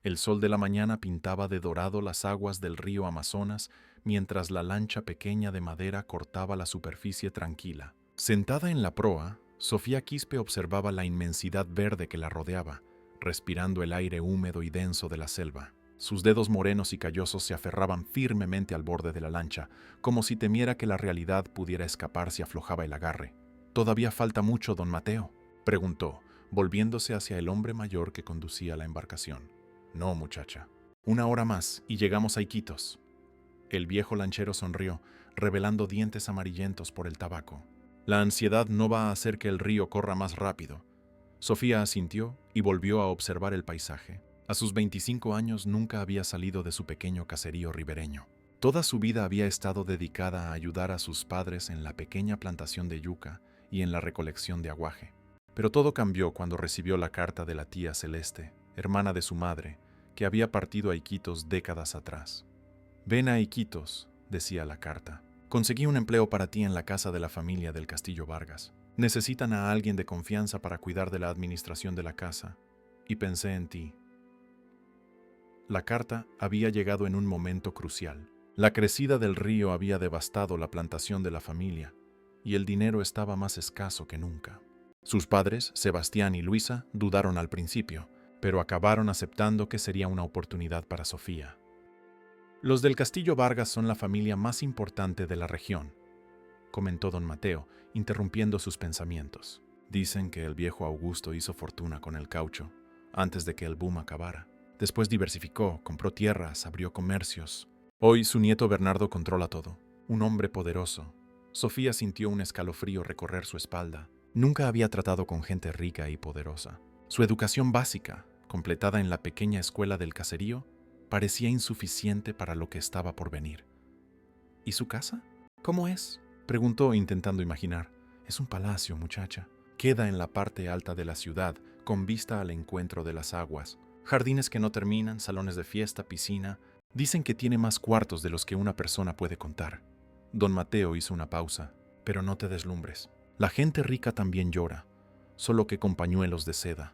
El sol de la mañana pintaba de dorado las aguas del río Amazonas, mientras la lancha pequeña de madera cortaba la superficie tranquila. Sentada en la proa, Sofía Quispe observaba la inmensidad verde que la rodeaba, respirando el aire húmedo y denso de la selva. Sus dedos morenos y callosos se aferraban firmemente al borde de la lancha, como si temiera que la realidad pudiera escapar si aflojaba el agarre. «¿Todavía falta mucho, don Mateo?», preguntó, volviéndose hacia el hombre mayor que conducía la embarcación. «No, muchacha. 1 hora más y llegamos a Iquitos». El viejo lanchero sonrió, revelando dientes amarillentos por el tabaco. «La ansiedad no va a hacer que el río corra más rápido». Sofía asintió y volvió a observar el paisaje. A sus 25 años nunca había salido de su pequeño caserío ribereño. Toda su vida había estado dedicada a ayudar a sus padres en la pequeña plantación de yuca y en la recolección de aguaje. Pero todo cambió cuando recibió la carta de la tía Celeste, hermana de su madre, que había partido a Iquitos décadas atrás. «Ven a Iquitos», decía la carta. «Conseguí un empleo para ti en la casa de la familia del Castillo Vargas. Necesitan a alguien de confianza para cuidar de la administración de la casa, y pensé en ti». La carta había llegado en un momento crucial. La crecida del río había devastado la plantación de la familia, y el dinero estaba más escaso que nunca. Sus padres, Sebastián y Luisa, dudaron al principio, pero acabaron aceptando que sería una oportunidad para Sofía. «Los del Castillo Vargas son la familia más importante de la región», comentó don Mateo, interrumpiendo sus pensamientos. «Dicen que el viejo Augusto hizo fortuna con el caucho, antes de que el boom acabara. Después diversificó, compró tierras, abrió comercios. Hoy su nieto Bernardo controla todo. Un hombre poderoso». Sofía sintió un escalofrío recorrer su espalda. Nunca había tratado con gente rica y poderosa. Su educación básica, completada en la pequeña escuela del caserío, parecía insuficiente para lo que estaba por venir. «¿Y su casa? ¿Cómo es?», preguntó intentando imaginar. «Es un palacio, muchacha. Queda en la parte alta de la ciudad, con vista al encuentro de las aguas. Jardines que no terminan, salones de fiesta, piscina. Dicen que tiene más cuartos de los que una persona puede contar». Don Mateo hizo una pausa. «Pero no te deslumbres. La gente rica también llora, solo que con pañuelos de seda».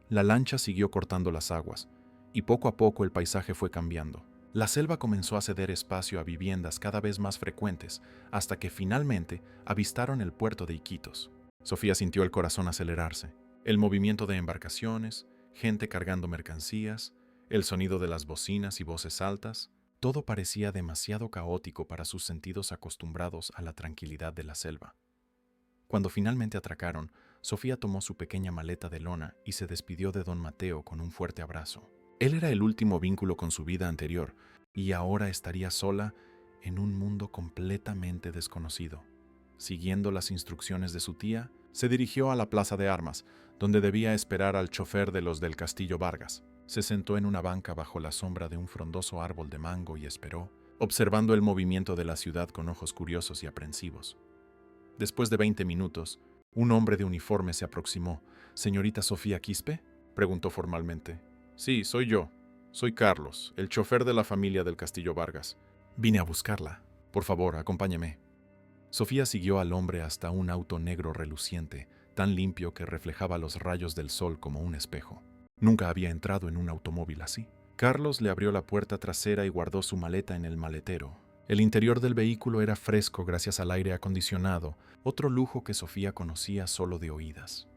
La lancha siguió cortando las aguas, y poco a poco el paisaje fue cambiando. La selva comenzó a ceder espacio a viviendas cada vez más frecuentes, hasta que finalmente avistaron el puerto de Iquitos. Sofía sintió el corazón acelerarse. El movimiento de embarcaciones, gente cargando mercancías, el sonido de las bocinas y voces altas, todo parecía demasiado caótico para sus sentidos acostumbrados a la tranquilidad de la selva. Cuando finalmente atracaron, Sofía tomó su pequeña maleta de lona y se despidió de don Mateo con un fuerte abrazo. Él era el último vínculo con su vida anterior, y ahora estaría sola en un mundo completamente desconocido. Siguiendo las instrucciones de su tía, se dirigió a la plaza de armas, donde debía esperar al chofer de los del Castillo Vargas. Se sentó en una banca bajo la sombra de un frondoso árbol de mango y esperó, observando el movimiento de la ciudad con ojos curiosos y aprensivos. Después de 20 minutos, un hombre de uniforme se aproximó. «¿Señorita Sofía Quispe?», preguntó formalmente. «Sí, soy yo. Soy Carlos, el chofer de la familia del Castillo Vargas. Vine a buscarla. Por favor, acompáñeme». Sofía siguió al hombre hasta un auto negro reluciente, tan limpio que reflejaba los rayos del sol como un espejo. Nunca había entrado en un automóvil así. Carlos le abrió la puerta trasera y guardó su maleta en el maletero. El interior del vehículo era fresco gracias al aire acondicionado, otro lujo que Sofía conocía solo de oídas.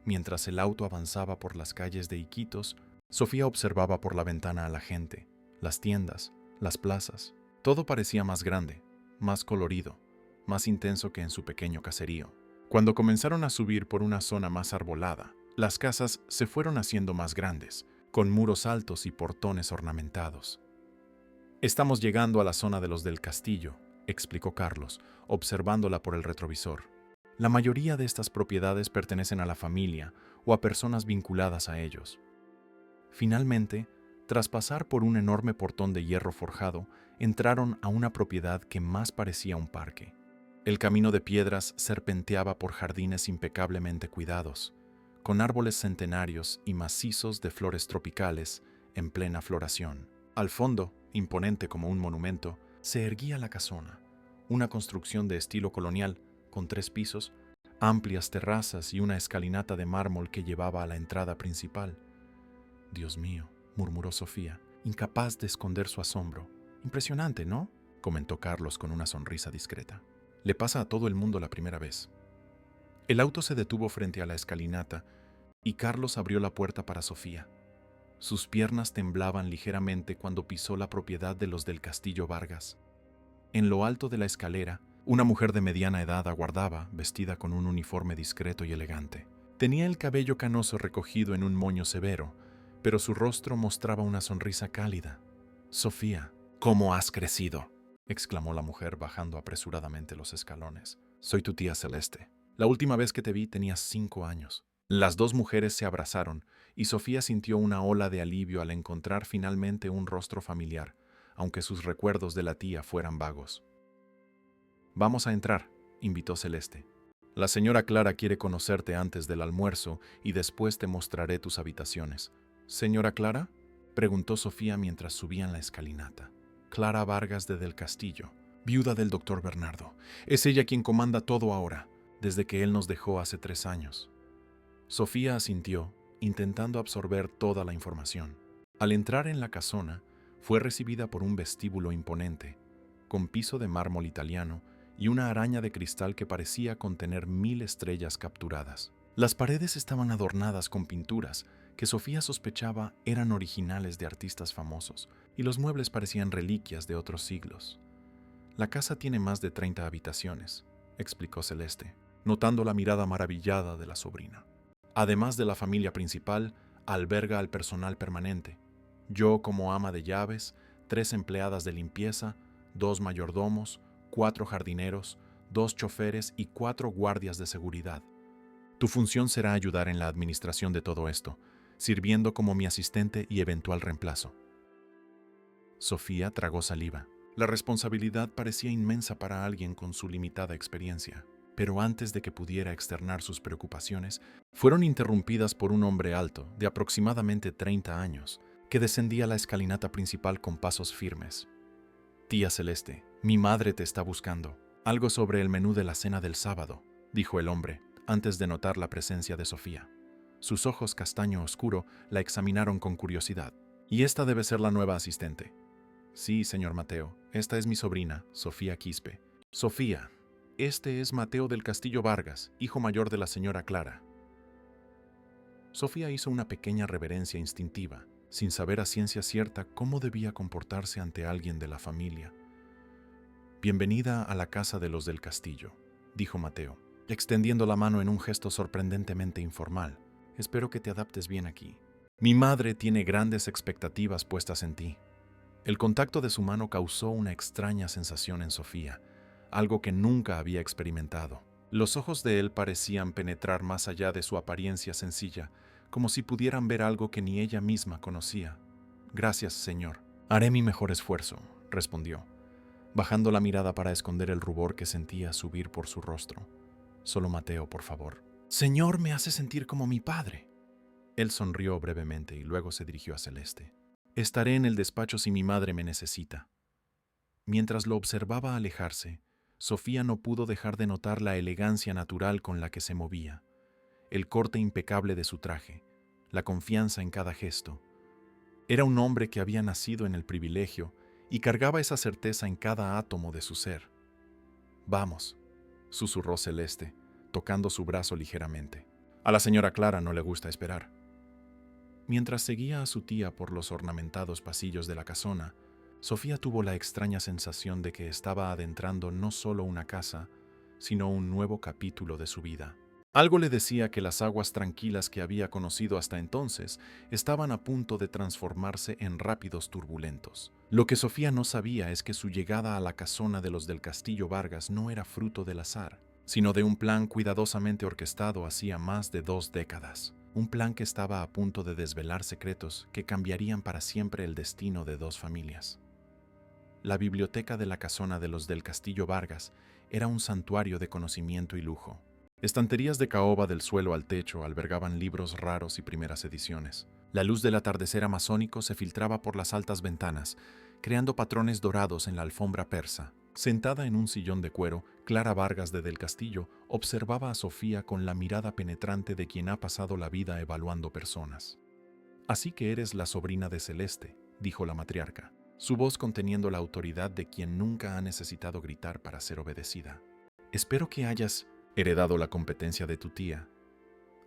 Mientras el auto avanzaba por las calles de Iquitos, Sofía observaba por la ventana a la gente, las tiendas, las plazas. Todo parecía más grande, más colorido, más intenso que en su pequeño caserío. Cuando comenzaron a subir por una zona más arbolada, las casas se fueron haciendo más grandes, con muros altos y portones ornamentados. «Estamos llegando a la zona de los del castillo», explicó Carlos, observándola por el retrovisor. «La mayoría de estas propiedades pertenecen a la familia o a personas vinculadas a ellos». Finalmente, tras pasar por un enorme portón de hierro forjado, entraron a una propiedad que más parecía un parque. El camino de piedras serpenteaba por jardines impecablemente cuidados, con árboles centenarios y macizos de flores tropicales en plena floración. Al fondo, imponente como un monumento, se erguía la casona, una construcción de estilo colonial, con 3 pisos, amplias terrazas y una escalinata de mármol que llevaba a la entrada principal. Dios mío, murmuró Sofía, incapaz de esconder su asombro. Impresionante, ¿no?, comentó Carlos con una sonrisa discreta. Le pasa a todo el mundo la primera vez. El auto se detuvo frente a la escalinata y Carlos abrió la puerta para Sofía. Sus piernas temblaban ligeramente cuando pisó la propiedad de los del Castillo Vargas. En lo alto de la escalera, una mujer de mediana edad aguardaba, vestida con un uniforme discreto y elegante. Tenía el cabello canoso recogido en un moño severo, pero su rostro mostraba una sonrisa cálida. «Sofía, ¿cómo has crecido?», exclamó la mujer bajando apresuradamente los escalones. «Soy tu tía Celeste. La última vez que te vi tenías 5 años». Las dos mujeres se abrazaron y Sofía sintió una ola de alivio al encontrar finalmente un rostro familiar, aunque sus recuerdos de la tía fueran vagos. «Vamos a entrar», invitó Celeste. «La señora Clara quiere conocerte antes del almuerzo y después te mostraré tus habitaciones». «¿Señora Clara?», preguntó Sofía mientras subían la escalinata. «Clara Vargas de Del Castillo, viuda del doctor Bernardo. Es ella quien comanda todo ahora, desde que él nos dejó hace 3 años». Sofía asintió, intentando absorber toda la información. Al entrar en la casona, fue recibida por un vestíbulo imponente, con piso de mármol italiano y una araña de cristal que parecía contener 1000 estrellas capturadas. Las paredes estaban adornadas con pinturas que Sofía sospechaba eran originales de artistas famosos, y los muebles parecían reliquias de otros siglos. «La casa tiene más de 30 habitaciones», explicó Celeste, notando la mirada maravillada de la sobrina. «Además de la familia principal, alberga al personal permanente. Yo como ama de llaves, 3 empleadas de limpieza, 2 mayordomos, 4 jardineros, 2 choferes y 4 guardias de seguridad. Tu función será ayudar en la administración de todo esto, sirviendo como mi asistente y eventual reemplazo». Sofía tragó saliva. La responsabilidad parecía inmensa para alguien con su limitada experiencia. Pero antes de que pudiera externar sus preocupaciones, fueron interrumpidas por un hombre alto, de aproximadamente 30 años, que descendía la escalinata principal con pasos firmes. «Tía Celeste, mi madre te está buscando. Algo sobre el menú de la cena del sábado», dijo el hombre, antes de notar la presencia de Sofía. Sus ojos castaño oscuro la examinaron con curiosidad. «¿Y esta debe ser la nueva asistente?» «Sí, señor Mateo. Esta es mi sobrina, Sofía Quispe». «Sofía, este es Mateo del Castillo Vargas, hijo mayor de la señora Clara». Sofía hizo una pequeña reverencia instintiva, sin saber a ciencia cierta cómo debía comportarse ante alguien de la familia. «Bienvenida a la casa de los del Castillo», dijo Mateo, extendiendo la mano en un gesto sorprendentemente informal. «Espero que te adaptes bien aquí. Mi madre tiene grandes expectativas puestas en ti». El contacto de su mano causó una extraña sensación en Sofía, algo que nunca había experimentado. Los ojos de él parecían penetrar más allá de su apariencia sencilla, como si pudieran ver algo que ni ella misma conocía. «Gracias, señor. Haré mi mejor esfuerzo», respondió, bajando la mirada para esconder el rubor que sentía subir por su rostro. «Solo Mateo, por favor». «Señor, me hace sentir como mi padre». Él sonrió brevemente y luego se dirigió a Celeste. «Estaré en el despacho si mi madre me necesita». Mientras lo observaba alejarse, Sofía no pudo dejar de notar la elegancia natural con la que se movía, el corte impecable de su traje, la confianza en cada gesto. Era un hombre que había nacido en el privilegio y cargaba esa certeza en cada átomo de su ser. «Vamos», susurró Celeste, tocando su brazo ligeramente. «A la señora Clara no le gusta esperar». Mientras seguía a su tía por los ornamentados pasillos de la casona, Sofía tuvo la extraña sensación de que estaba adentrando no solo una casa, sino un nuevo capítulo de su vida. Algo le decía que las aguas tranquilas que había conocido hasta entonces estaban a punto de transformarse en rápidos turbulentos. Lo que Sofía no sabía es que su llegada a la casona de los del Castillo Vargas no era fruto del azar, sino de un plan cuidadosamente orquestado hacía más de 2 décadas. Un plan que estaba a punto de desvelar secretos que cambiarían para siempre el destino de 2 familias. La biblioteca de la casona de los del Castillo Vargas era un santuario de conocimiento y lujo. Estanterías de caoba del suelo al techo albergaban libros raros y primeras ediciones. La luz del atardecer amazónico se filtraba por las altas ventanas, creando patrones dorados en la alfombra persa. Sentada en un sillón de cuero, Clara Vargas de Del Castillo observaba a Sofía con la mirada penetrante de quien ha pasado la vida evaluando personas. Así que eres la sobrina de Celeste, dijo la matriarca, su voz conteniendo la autoridad de quien nunca ha necesitado gritar para ser obedecida. Espero que hayas heredado la competencia de tu tía.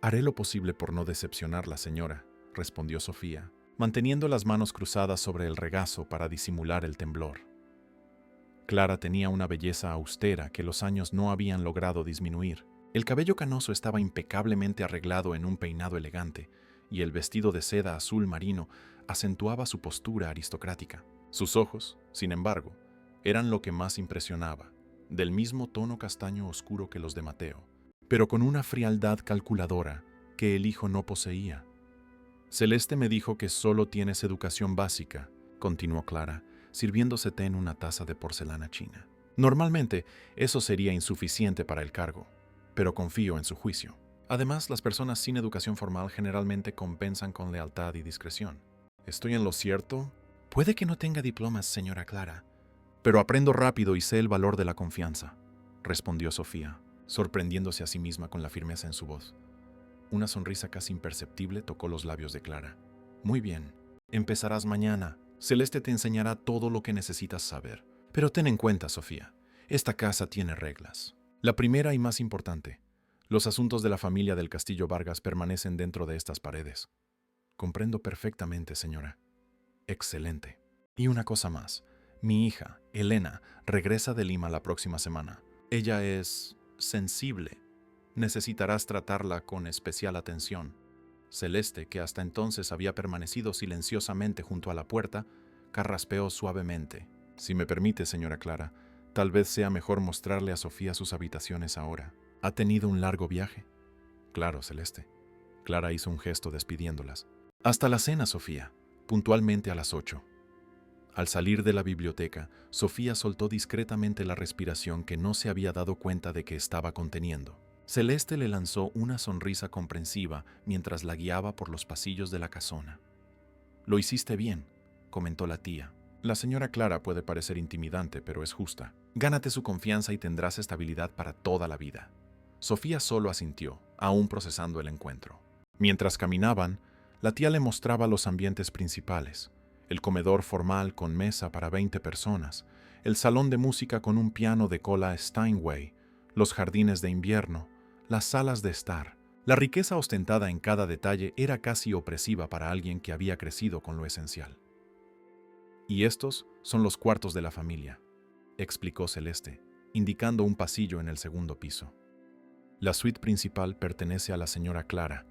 Haré lo posible por no decepcionarla, señora, respondió Sofía, manteniendo las manos cruzadas sobre el regazo para disimular el temblor. Clara tenía una belleza austera que los años no habían logrado disminuir. El cabello canoso estaba impecablemente arreglado en un peinado elegante, y el vestido de seda azul marino acentuaba su postura aristocrática. Sus ojos, sin embargo, eran lo que más impresionaba, del mismo tono castaño oscuro que los de Mateo, pero con una frialdad calculadora que el hijo no poseía. Celeste me dijo que solo tienes educación básica, continuó Clara, sirviéndose té en una taza de porcelana china. Normalmente, eso sería insuficiente para el cargo, pero confío en su juicio. Además, las personas sin educación formal generalmente compensan con lealtad y discreción. ¿Estoy en lo cierto? Puede que no tenga diplomas, señora Clara, pero aprendo rápido y sé el valor de la confianza, respondió Sofía, sorprendiéndose a sí misma con la firmeza en su voz. Una sonrisa casi imperceptible tocó los labios de Clara. Muy bien, empezarás mañana. Celeste te enseñará todo lo que necesitas saber. Pero ten en cuenta, Sofía, esta casa tiene reglas. La primera y más importante: los asuntos de la familia del Castillo Vargas permanecen dentro de estas paredes. Comprendo perfectamente, señora. Excelente. Y una cosa más. Mi hija, Elena, regresa de Lima la próxima semana. Ella es sensible. Necesitarás tratarla con especial atención. Celeste, que hasta entonces había permanecido silenciosamente junto a la puerta, carraspeó suavemente. Si me permite, señora Clara, tal vez sea mejor mostrarle a Sofía sus habitaciones ahora. ¿Ha tenido un largo viaje? Claro, Celeste. Clara hizo un gesto despidiéndolas. Hasta la cena, Sofía, puntualmente a las 8. Al salir de la biblioteca, Sofía soltó discretamente la respiración que no se había dado cuenta de que estaba conteniendo. Celeste le lanzó una sonrisa comprensiva mientras la guiaba por los pasillos de la casona. «Lo hiciste bien», comentó la tía. «La señora Clara puede parecer intimidante, pero es justa. Gánate su confianza y tendrás estabilidad para toda la vida». Sofía solo asintió, aún procesando el encuentro. Mientras caminaban, la tía le mostraba los ambientes principales: el comedor formal con mesa para 20 personas, el salón de música con un piano de cola Steinway, los jardines de invierno, las salas de estar. La riqueza ostentada en cada detalle era casi opresiva para alguien que había crecido con lo esencial. «Y estos son los cuartos de la familia», explicó Celeste, indicando un pasillo en el segundo piso. La suite principal pertenece a la señora Clara.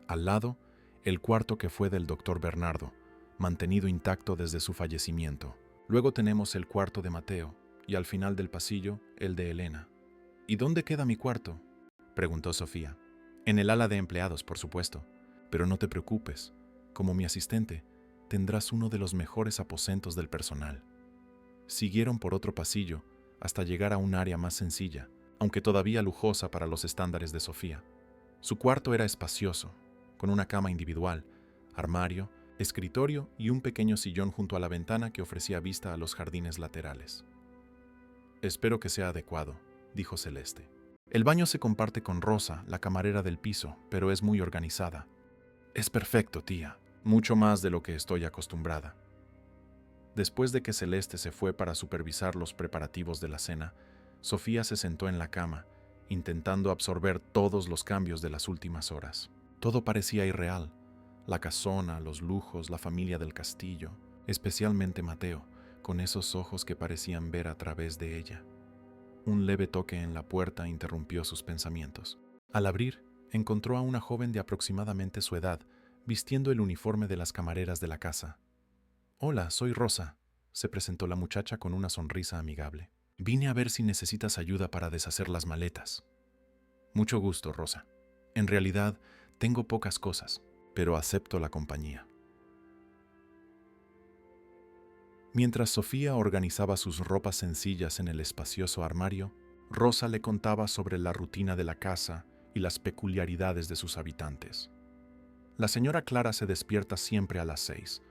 Al lado, el cuarto que fue del doctor Bernardo, mantenido intacto desde su fallecimiento. Luego tenemos el cuarto de Mateo, y al final del pasillo, el de Elena. «¿Y dónde queda mi cuarto?», preguntó Sofía. «En el ala de empleados, por supuesto. Pero no te preocupes. Como mi asistente, tendrás uno de los mejores aposentos del personal». Siguieron por otro pasillo hasta llegar a un área más sencilla, aunque todavía lujosa para los estándares de Sofía. Su cuarto era espacioso, con una cama individual, armario, escritorio y un pequeño sillón junto a la ventana que ofrecía vista a los jardines laterales. «Espero que sea adecuado», dijo Celeste. «El baño se comparte con Rosa, la camarera del piso, pero es muy organizada». «Es perfecto, tía. Mucho más de lo que estoy acostumbrada». Después de que Celeste se fue para supervisar los preparativos de la cena, Sofía se sentó en la cama, intentando absorber todos los cambios de las últimas horas. Todo parecía irreal: la casona, los lujos, la familia del castillo, especialmente Mateo, con esos ojos que parecían ver a través de ella. Un leve toque en la puerta interrumpió sus pensamientos. Al abrir, encontró a una joven de aproximadamente su edad, vistiendo el uniforme de las camareras de la casa. «Hola, soy Rosa», se presentó la muchacha con una sonrisa amigable. «Vine a ver si necesitas ayuda para deshacer las maletas». «Mucho gusto, Rosa. En realidad, tengo pocas cosas, pero acepto la compañía». Mientras Sofía organizaba sus ropas sencillas en el espacioso armario, Rosa le contaba sobre la rutina de la casa y las peculiaridades de sus habitantes. La señora Clara se despierta siempre a las 6.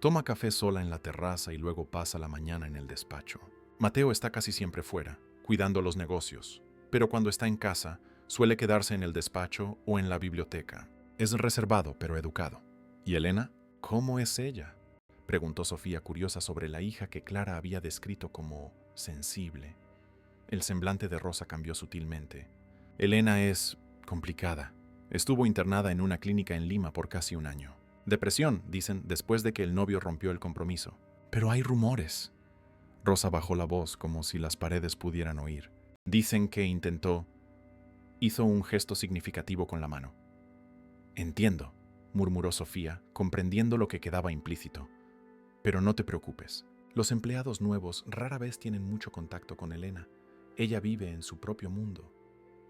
Toma café sola en la terraza y luego pasa la mañana en el despacho. Mateo está casi siempre fuera, cuidando los negocios, pero cuando está en casa, suele quedarse en el despacho o en la biblioteca. Es reservado, pero educado. ¿Y Elena? ¿Cómo es ella? Preguntó Sofía, curiosa sobre la hija que Clara había descrito como sensible. El semblante de Rosa cambió sutilmente. Elena es complicada. Estuvo internada en una clínica en Lima por casi un año. Depresión, dicen, después de que el novio rompió el compromiso. Pero hay rumores. Rosa bajó la voz como si las paredes pudieran oír. Dicen que hizo un gesto significativo con la mano. Entiendo, murmuró Sofía, comprendiendo lo que quedaba implícito. Pero no te preocupes. Los empleados nuevos rara vez tienen mucho contacto con Elena. Ella vive en su propio mundo.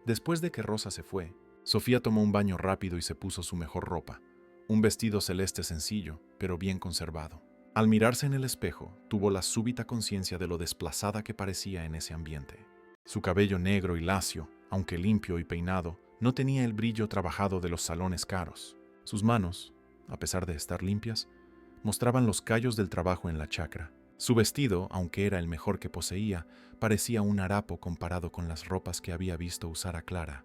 Después de que Rosa se fue, Sofía tomó un baño rápido y se puso su mejor ropa, un vestido celeste sencillo, pero bien conservado. Al mirarse en el espejo, tuvo la súbita conciencia de lo desplazada que parecía en ese ambiente. Su cabello negro y lacio, aunque limpio y peinado, no tenía el brillo trabajado de los salones caros. Sus manos, a pesar de estar limpias, mostraban los callos del trabajo en la chacra. Su vestido, aunque era el mejor que poseía, parecía un harapo comparado con las ropas que había visto usar a Clara.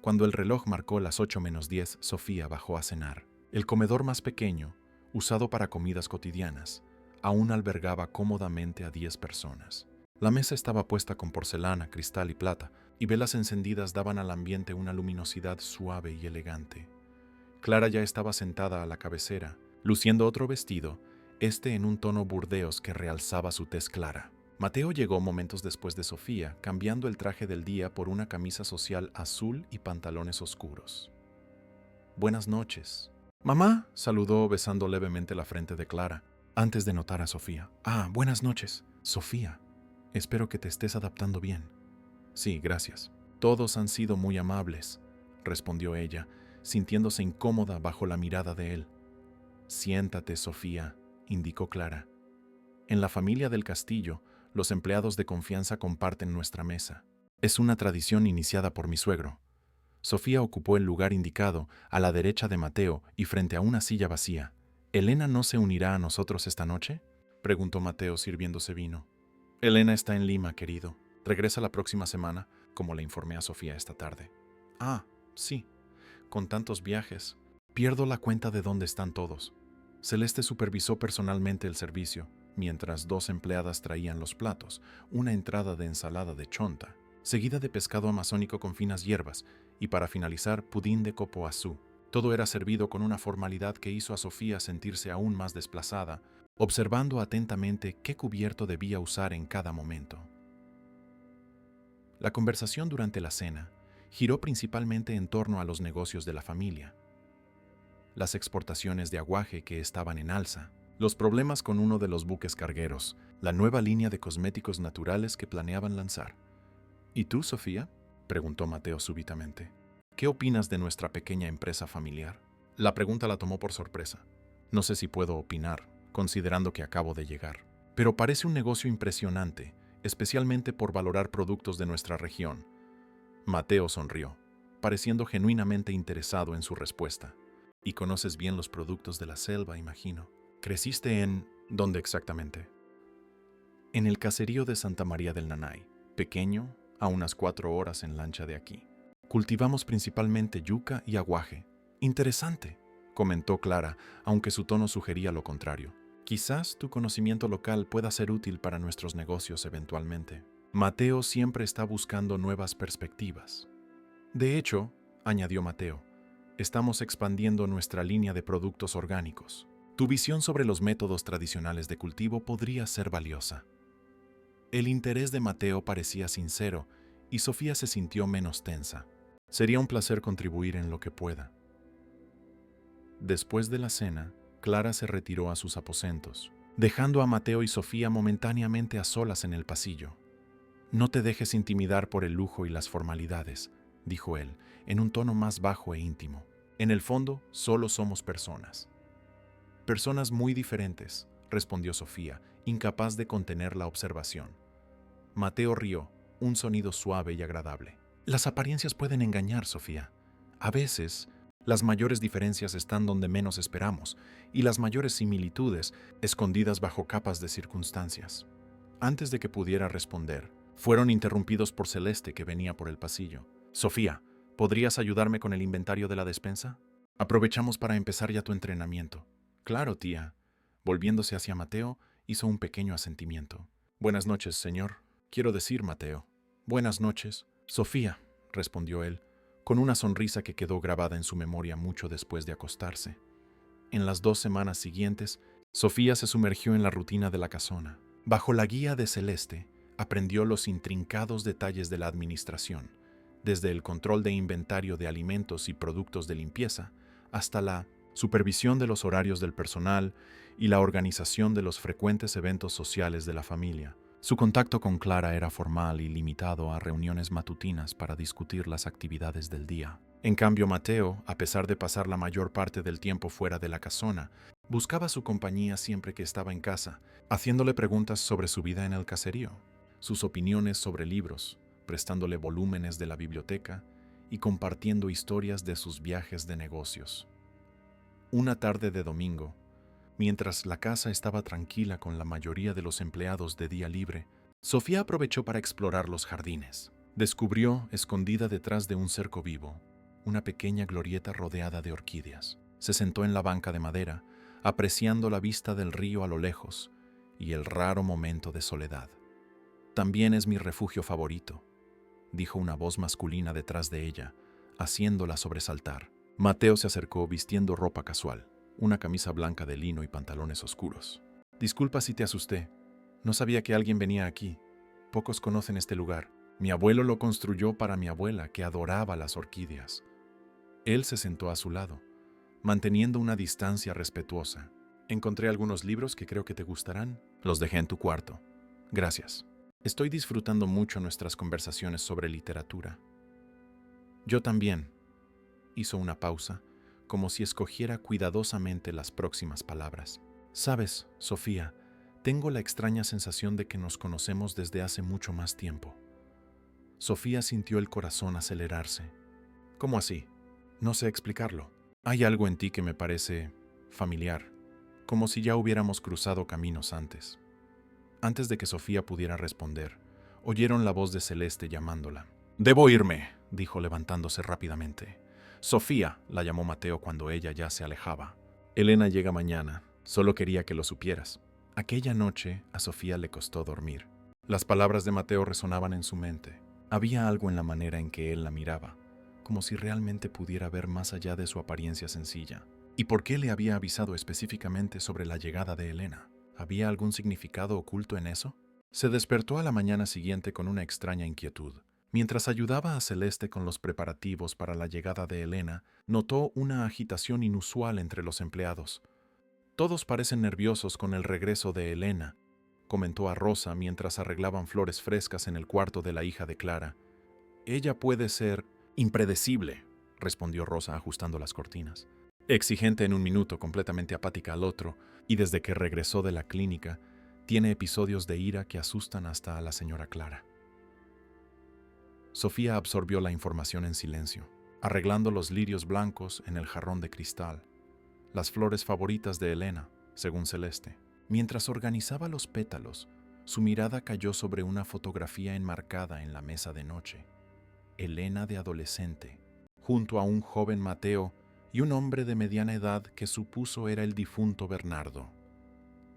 Cuando el reloj marcó las 8:10, Sofía bajó a cenar. El comedor más pequeño, usado para comidas cotidianas, aún albergaba cómodamente a 10 personas. La mesa estaba puesta con porcelana, cristal y plata, y velas encendidas daban al ambiente una luminosidad suave y elegante. Clara ya estaba sentada a la cabecera, luciendo otro vestido, en un tono burdeos que realzaba su tez clara. Mateo llegó momentos después de Sofía, cambiando el traje del día por una camisa social azul y pantalones oscuros. «Buenas noches». «Mamá», saludó besando levemente la frente de Clara, antes de notar a Sofía. «Ah, buenas noches, Sofía. Espero que te estés adaptando bien». «Sí, gracias. Todos han sido muy amables», respondió ella, sintiéndose incómoda bajo la mirada de él. «Siéntate, Sofía», indicó Clara. «En la familia del castillo, los empleados de confianza comparten nuestra mesa. Es una tradición iniciada por mi suegro». Sofía ocupó el lugar indicado, a la derecha de Mateo y frente a una silla vacía. «¿Elena no se unirá a nosotros esta noche?», preguntó Mateo sirviéndose vino. «Elena está en Lima, querido. Regresa la próxima semana, como le informé a Sofía esta tarde». «Ah, sí. Con tantos viajes, pierdo la cuenta de dónde están todos». Celeste supervisó personalmente el servicio, mientras 2 empleadas traían los platos, una entrada de ensalada de chonta, seguida de pescado amazónico con finas hierbas, y para finalizar, pudín de copo azú. Todo era servido con una formalidad que hizo a Sofía sentirse aún más desplazada, observando atentamente qué cubierto debía usar en cada momento. La conversación durante la cena giró principalmente en torno a los negocios de la familia. Las exportaciones de aguaje que estaban en alza, los problemas con uno de los buques cargueros, la nueva línea de cosméticos naturales que planeaban lanzar. «¿Y tú, Sofía?», preguntó Mateo súbitamente. «¿Qué opinas de nuestra pequeña empresa familiar?». La pregunta la tomó por sorpresa. «No sé si puedo opinar, considerando que acabo de llegar. Pero parece un negocio impresionante, especialmente por valorar productos de nuestra región». Mateo sonrió, pareciendo genuinamente interesado en su respuesta. «Y conoces bien los productos de la selva, imagino. ¿Creciste en dónde exactamente?». «En el caserío de Santa María del Nanay, pequeño, a unas 4 horas en lancha de aquí. Cultivamos principalmente yuca y aguaje». «Interesante», comentó Clara, aunque su tono sugería lo contrario. «Quizás tu conocimiento local pueda ser útil para nuestros negocios eventualmente». Mateo siempre está buscando nuevas perspectivas. «De hecho», añadió Mateo, «estamos expandiendo nuestra línea de productos orgánicos. Tu visión sobre los métodos tradicionales de cultivo podría ser valiosa». El interés de Mateo parecía sincero y Sofía se sintió menos tensa. «Sería un placer contribuir en lo que pueda». Después de la cena, Clara se retiró a sus aposentos, dejando a Mateo y Sofía momentáneamente a solas en el pasillo. «No te dejes intimidar por el lujo y las formalidades», dijo él, en un tono más bajo e íntimo. «En el fondo, solo somos personas». «Personas muy diferentes», respondió Sofía, incapaz de contener la observación. Mateo rió, un sonido suave y agradable. «Las apariencias pueden engañar, Sofía. A veces, las mayores diferencias están donde menos esperamos, y las mayores similitudes escondidas bajo capas de circunstancias». Antes de que pudiera responder, fueron interrumpidos por Celeste, que venía por el pasillo. «Sofía, ¿podrías ayudarme con el inventario de la despensa?». Aprovechamos para empezar ya tu entrenamiento. Claro, tía. Volviéndose hacia Mateo, hizo un pequeño asentimiento. Buenas noches, señor. Quiero decir, Mateo. Buenas noches, Sofía, respondió él, con una sonrisa que quedó grabada en su memoria mucho después de acostarse. En las 2 semanas siguientes, Sofía se sumergió en la rutina de la casona. Bajo la guía de Celeste, aprendió los intrincados detalles de la administración, desde el control de inventario de alimentos y productos de limpieza, hasta la supervisión de los horarios del personal y la organización de los frecuentes eventos sociales de la familia. Su contacto con Clara era formal y limitado a reuniones matutinas para discutir las actividades del día. En cambio, Mateo, a pesar de pasar la mayor parte del tiempo fuera de la casona, buscaba su compañía siempre que estaba en casa, haciéndole preguntas sobre su vida en el caserío, sus opiniones sobre libros, prestándole volúmenes de la biblioteca y compartiendo historias de sus viajes de negocios. Una tarde de domingo, mientras la casa estaba tranquila con la mayoría de los empleados de día libre, Sofía aprovechó para explorar los jardines. Descubrió, escondida detrás de un cerco vivo, una pequeña glorieta rodeada de orquídeas. Se sentó en la banca de madera, apreciando la vista del río a lo lejos y el raro momento de soledad. También es mi refugio favorito, dijo una voz masculina detrás de ella, haciéndola sobresaltar. Mateo se acercó vistiendo ropa casual, una camisa blanca de lino y pantalones oscuros. Disculpa si te asusté. No sabía que alguien venía aquí. Pocos conocen este lugar. Mi abuelo lo construyó para mi abuela, que adoraba las orquídeas. Él se sentó a su lado, manteniendo una distancia respetuosa. Encontré algunos libros que creo que te gustarán. Los dejé en tu cuarto. Gracias. Estoy disfrutando mucho nuestras conversaciones sobre literatura. Yo también. Hizo una pausa, como si escogiera cuidadosamente las próximas palabras. Sabes, Sofía, tengo la extraña sensación de que nos conocemos desde hace mucho más tiempo. Sofía sintió el corazón acelerarse. ¿Cómo así? No sé explicarlo. Hay algo en ti que me parece familiar, como si ya hubiéramos cruzado caminos antes. Antes de que Sofía pudiera responder, oyeron la voz de Celeste llamándola. «Debo irme», dijo levantándose rápidamente. «Sofía», la llamó Mateo cuando ella ya se alejaba. «Elena llega mañana. Solo quería que lo supieras». Aquella noche a Sofía le costó dormir. Las palabras de Mateo resonaban en su mente. Había algo en la manera en que él la miraba, como si realmente pudiera ver más allá de su apariencia sencilla. ¿Y por qué le había avisado específicamente sobre la llegada de Elena? ¿Había algún significado oculto en eso? Se despertó a la mañana siguiente con una extraña inquietud. Mientras ayudaba a Celeste con los preparativos para la llegada de Elena, notó una agitación inusual entre los empleados. «Todos parecen nerviosos con el regreso de Elena», comentó a Rosa mientras arreglaban flores frescas en el cuarto de la hija de Clara. «Ella puede ser impredecible», respondió Rosa ajustando las cortinas. «Exigente en un minuto, completamente apática al otro, y desde que regresó de la clínica, tiene episodios de ira que asustan hasta a la señora Clara». Sofía absorbió la información en silencio, arreglando los lirios blancos en el jarrón de cristal, las flores favoritas de Elena, según Celeste. Mientras organizaba los pétalos, su mirada cayó sobre una fotografía enmarcada en la mesa de noche. Elena de adolescente, junto a un joven Mateo y un hombre de mediana edad que supuso era el difunto Bernardo.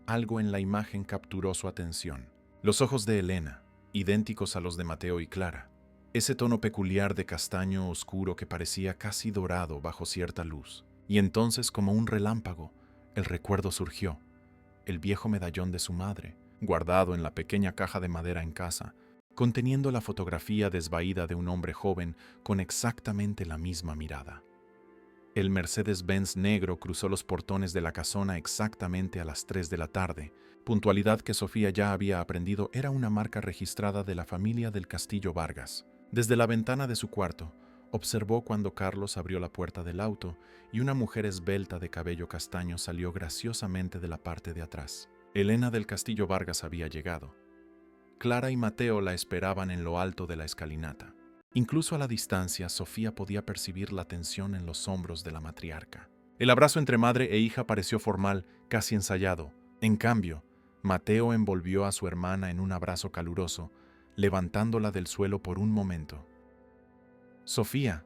Algo en la imagen capturó su atención. Los ojos de Elena, idénticos a los de Mateo y Clara. Ese tono peculiar de castaño oscuro que parecía casi dorado bajo cierta luz. Y entonces, como un relámpago, el recuerdo surgió. El viejo medallón de su madre, guardado en la pequeña caja de madera en casa, conteniendo la fotografía desvaída de un hombre joven con exactamente la misma mirada. El Mercedes-Benz negro cruzó los portones de la casona exactamente a las 3 de la tarde, puntualidad que Sofía ya había aprendido era una marca registrada de la familia del Castillo Vargas. Desde la ventana de su cuarto, observó cuando Carlos abrió la puerta del auto y una mujer esbelta de cabello castaño salió graciosamente de la parte de atrás. Elena del Castillo Vargas había llegado. Clara y Mateo la esperaban en lo alto de la escalinata. Incluso a la distancia, Sofía podía percibir la tensión en los hombros de la matriarca. El abrazo entre madre e hija pareció formal, casi ensayado. En cambio, Mateo envolvió a su hermana en un abrazo caluroso, levantándola del suelo por un momento. «Sofía»,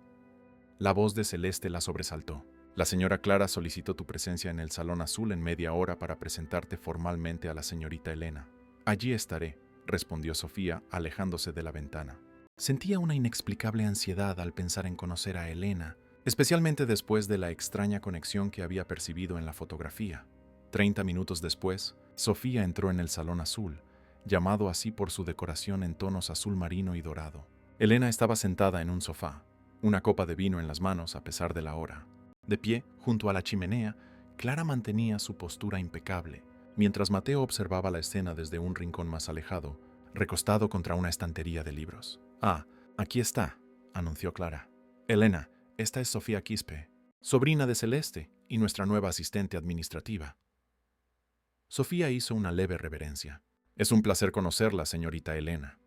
la voz de Celeste la sobresaltó. La señora Clara solicitó tu presencia en el Salón Azul en media hora para presentarte formalmente a la señorita Elena. Allí estaré, respondió Sofía, alejándose de la ventana. Sentía una inexplicable ansiedad al pensar en conocer a Elena, especialmente después de la extraña conexión que había percibido en la fotografía. 30 minutos después, Sofía entró en el Salón Azul, llamado así por su decoración en tonos azul marino y dorado. Elena estaba sentada en un sofá, una copa de vino en las manos a pesar de la hora. De pie, junto a la chimenea, Clara mantenía su postura impecable, mientras Mateo observaba la escena desde un rincón más alejado, recostado contra una estantería de libros. «Ah, aquí está», anunció Clara. «Elena, esta es Sofía Quispe, sobrina de Celeste y nuestra nueva asistente administrativa». Sofía hizo una leve reverencia. «Es un placer conocerla, señorita Elena».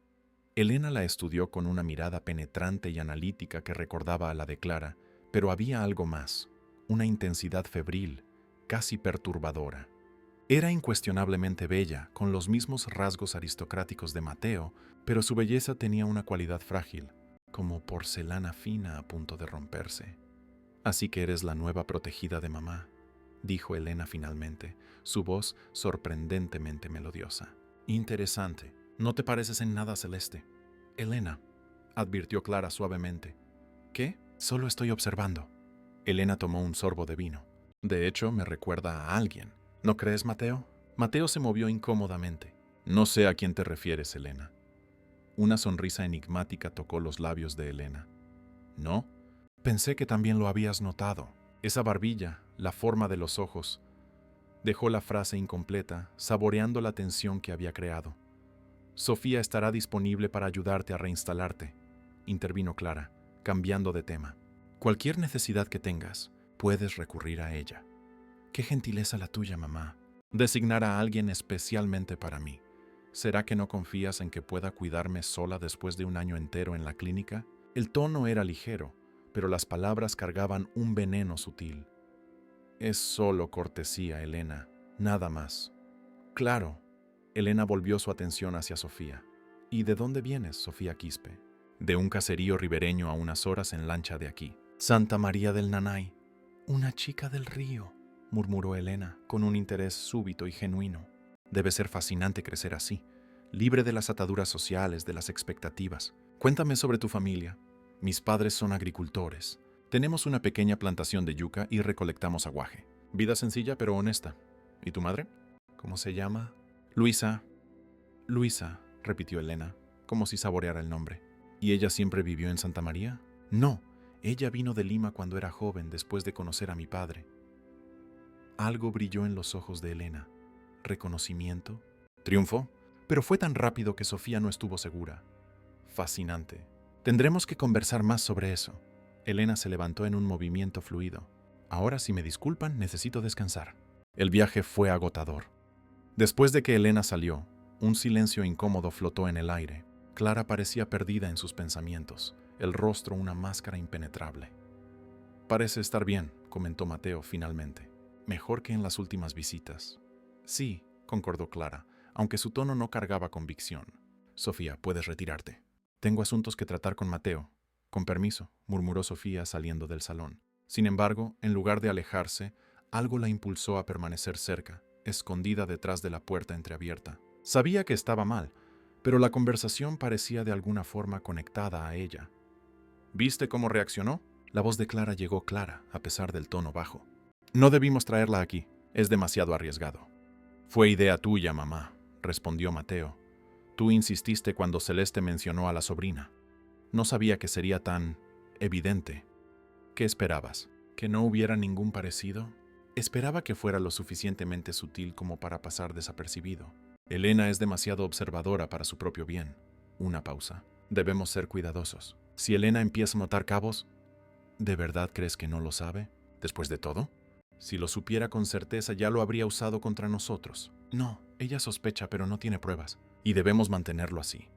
Elena la estudió con una mirada penetrante y analítica que recordaba a la de Clara, pero había algo más, una intensidad febril, casi perturbadora. Era incuestionablemente bella, con los mismos rasgos aristocráticos de Mateo, pero su belleza tenía una cualidad frágil, como porcelana fina a punto de romperse. «Así que eres la nueva protegida de mamá», dijo Elena finalmente, su voz sorprendentemente melodiosa. «Interesante. No te pareces en nada a Celeste». «Elena», advirtió Clara suavemente. «¿Qué? Solo estoy observando». Elena tomó un sorbo de vino. «De hecho, me recuerda a alguien. ¿No crees, Mateo?» Mateo se movió incómodamente. «No sé a quién te refieres, Elena». Una sonrisa enigmática tocó los labios de Elena. «¿No? Pensé que también lo habías notado. Esa barbilla, la forma de los ojos». Dejó la frase incompleta, saboreando la tensión que había creado. «Sofía estará disponible para ayudarte a reinstalarte», intervino Clara, cambiando de tema. «Cualquier necesidad que tengas, puedes recurrir a ella». «Qué gentileza la tuya, mamá. Designar a alguien especialmente para mí. ¿Será que no confías en que pueda cuidarme sola después de un año entero en la clínica?» El tono era ligero, pero las palabras cargaban un veneno sutil. «Es solo cortesía, Elena, nada más». «Claro». Elena volvió su atención hacia Sofía. «¿Y de dónde vienes, Sofía Quispe?» «De un caserío ribereño a unas horas en lancha de aquí». «Santa María del Nanay. Una chica del río», murmuró Elena, con un interés súbito y genuino. «Debe ser fascinante crecer así, libre de las ataduras sociales, de las expectativas. Cuéntame sobre tu familia». «Mis padres son agricultores. Tenemos una pequeña plantación de yuca y recolectamos aguaje. Vida sencilla pero honesta. ¿Y tu madre?» «¿Cómo se llama?» «Luisa». «Luisa», repitió Elena, como si saboreara el nombre. «¿Y ella siempre vivió en Santa María?» «No, ella vino de Lima cuando era joven después de conocer a mi padre». Algo brilló en los ojos de Elena. ¿Reconocimiento? ¿Triunfo? Pero fue tan rápido que Sofía no estuvo segura. Fascinante. Tendremos que conversar más sobre eso. Elena se levantó en un movimiento fluido. Ahora, si me disculpan, necesito descansar. El viaje fue agotador. Después de que Elena salió, un silencio incómodo flotó en el aire. Clara parecía perdida en sus pensamientos, el rostro una máscara impenetrable. «Parece estar bien», comentó Mateo finalmente. «Mejor que en las últimas visitas». «Sí», concordó Clara, aunque su tono no cargaba convicción. «Sofía, puedes retirarte. Tengo asuntos que tratar con Mateo». «Con permiso», murmuró Sofía saliendo del salón. Sin embargo, en lugar de alejarse, algo la impulsó a permanecer cerca, escondida detrás de la puerta entreabierta. Sabía que estaba mal, pero la conversación parecía de alguna forma conectada a ella. «¿Viste cómo reaccionó?» La voz de Clara llegó clara, a pesar del tono bajo. «No debimos traerla aquí. Es demasiado arriesgado». «Fue idea tuya, mamá», respondió Mateo. «Tú insististe cuando Celeste mencionó a la sobrina. No sabía que sería tan evidente». «¿Qué esperabas? ¿Que no hubiera ningún parecido?» «Esperaba que fuera lo suficientemente sutil como para pasar desapercibido. Elena es demasiado observadora para su propio bien». Una pausa. «Debemos ser cuidadosos. Si Elena empieza a notar cabos...» ¿De verdad crees que no lo sabe? ¿Después de todo? Si lo supiera con certeza ya lo habría usado contra nosotros. No, ella sospecha pero no tiene pruebas. Y debemos mantenerlo así».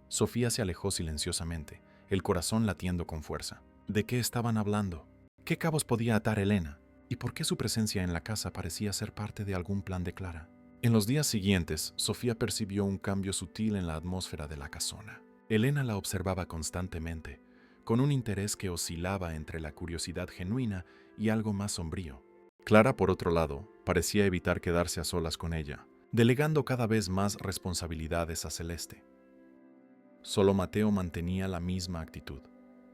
Sofía se alejó silenciosamente, el corazón latiendo con fuerza. ¿De qué estaban hablando? ¿Qué cabos podía atar Elena? ¿Y por qué su presencia en la casa parecía ser parte de algún plan de Clara? En los días siguientes, Sofía percibió un cambio sutil en la atmósfera de la casona. Elena la observaba constantemente, con un interés que oscilaba entre la curiosidad genuina y algo más sombrío. Clara, por otro lado, parecía evitar quedarse a solas con ella, delegando cada vez más responsabilidades a Celeste. Solo Mateo mantenía la misma actitud,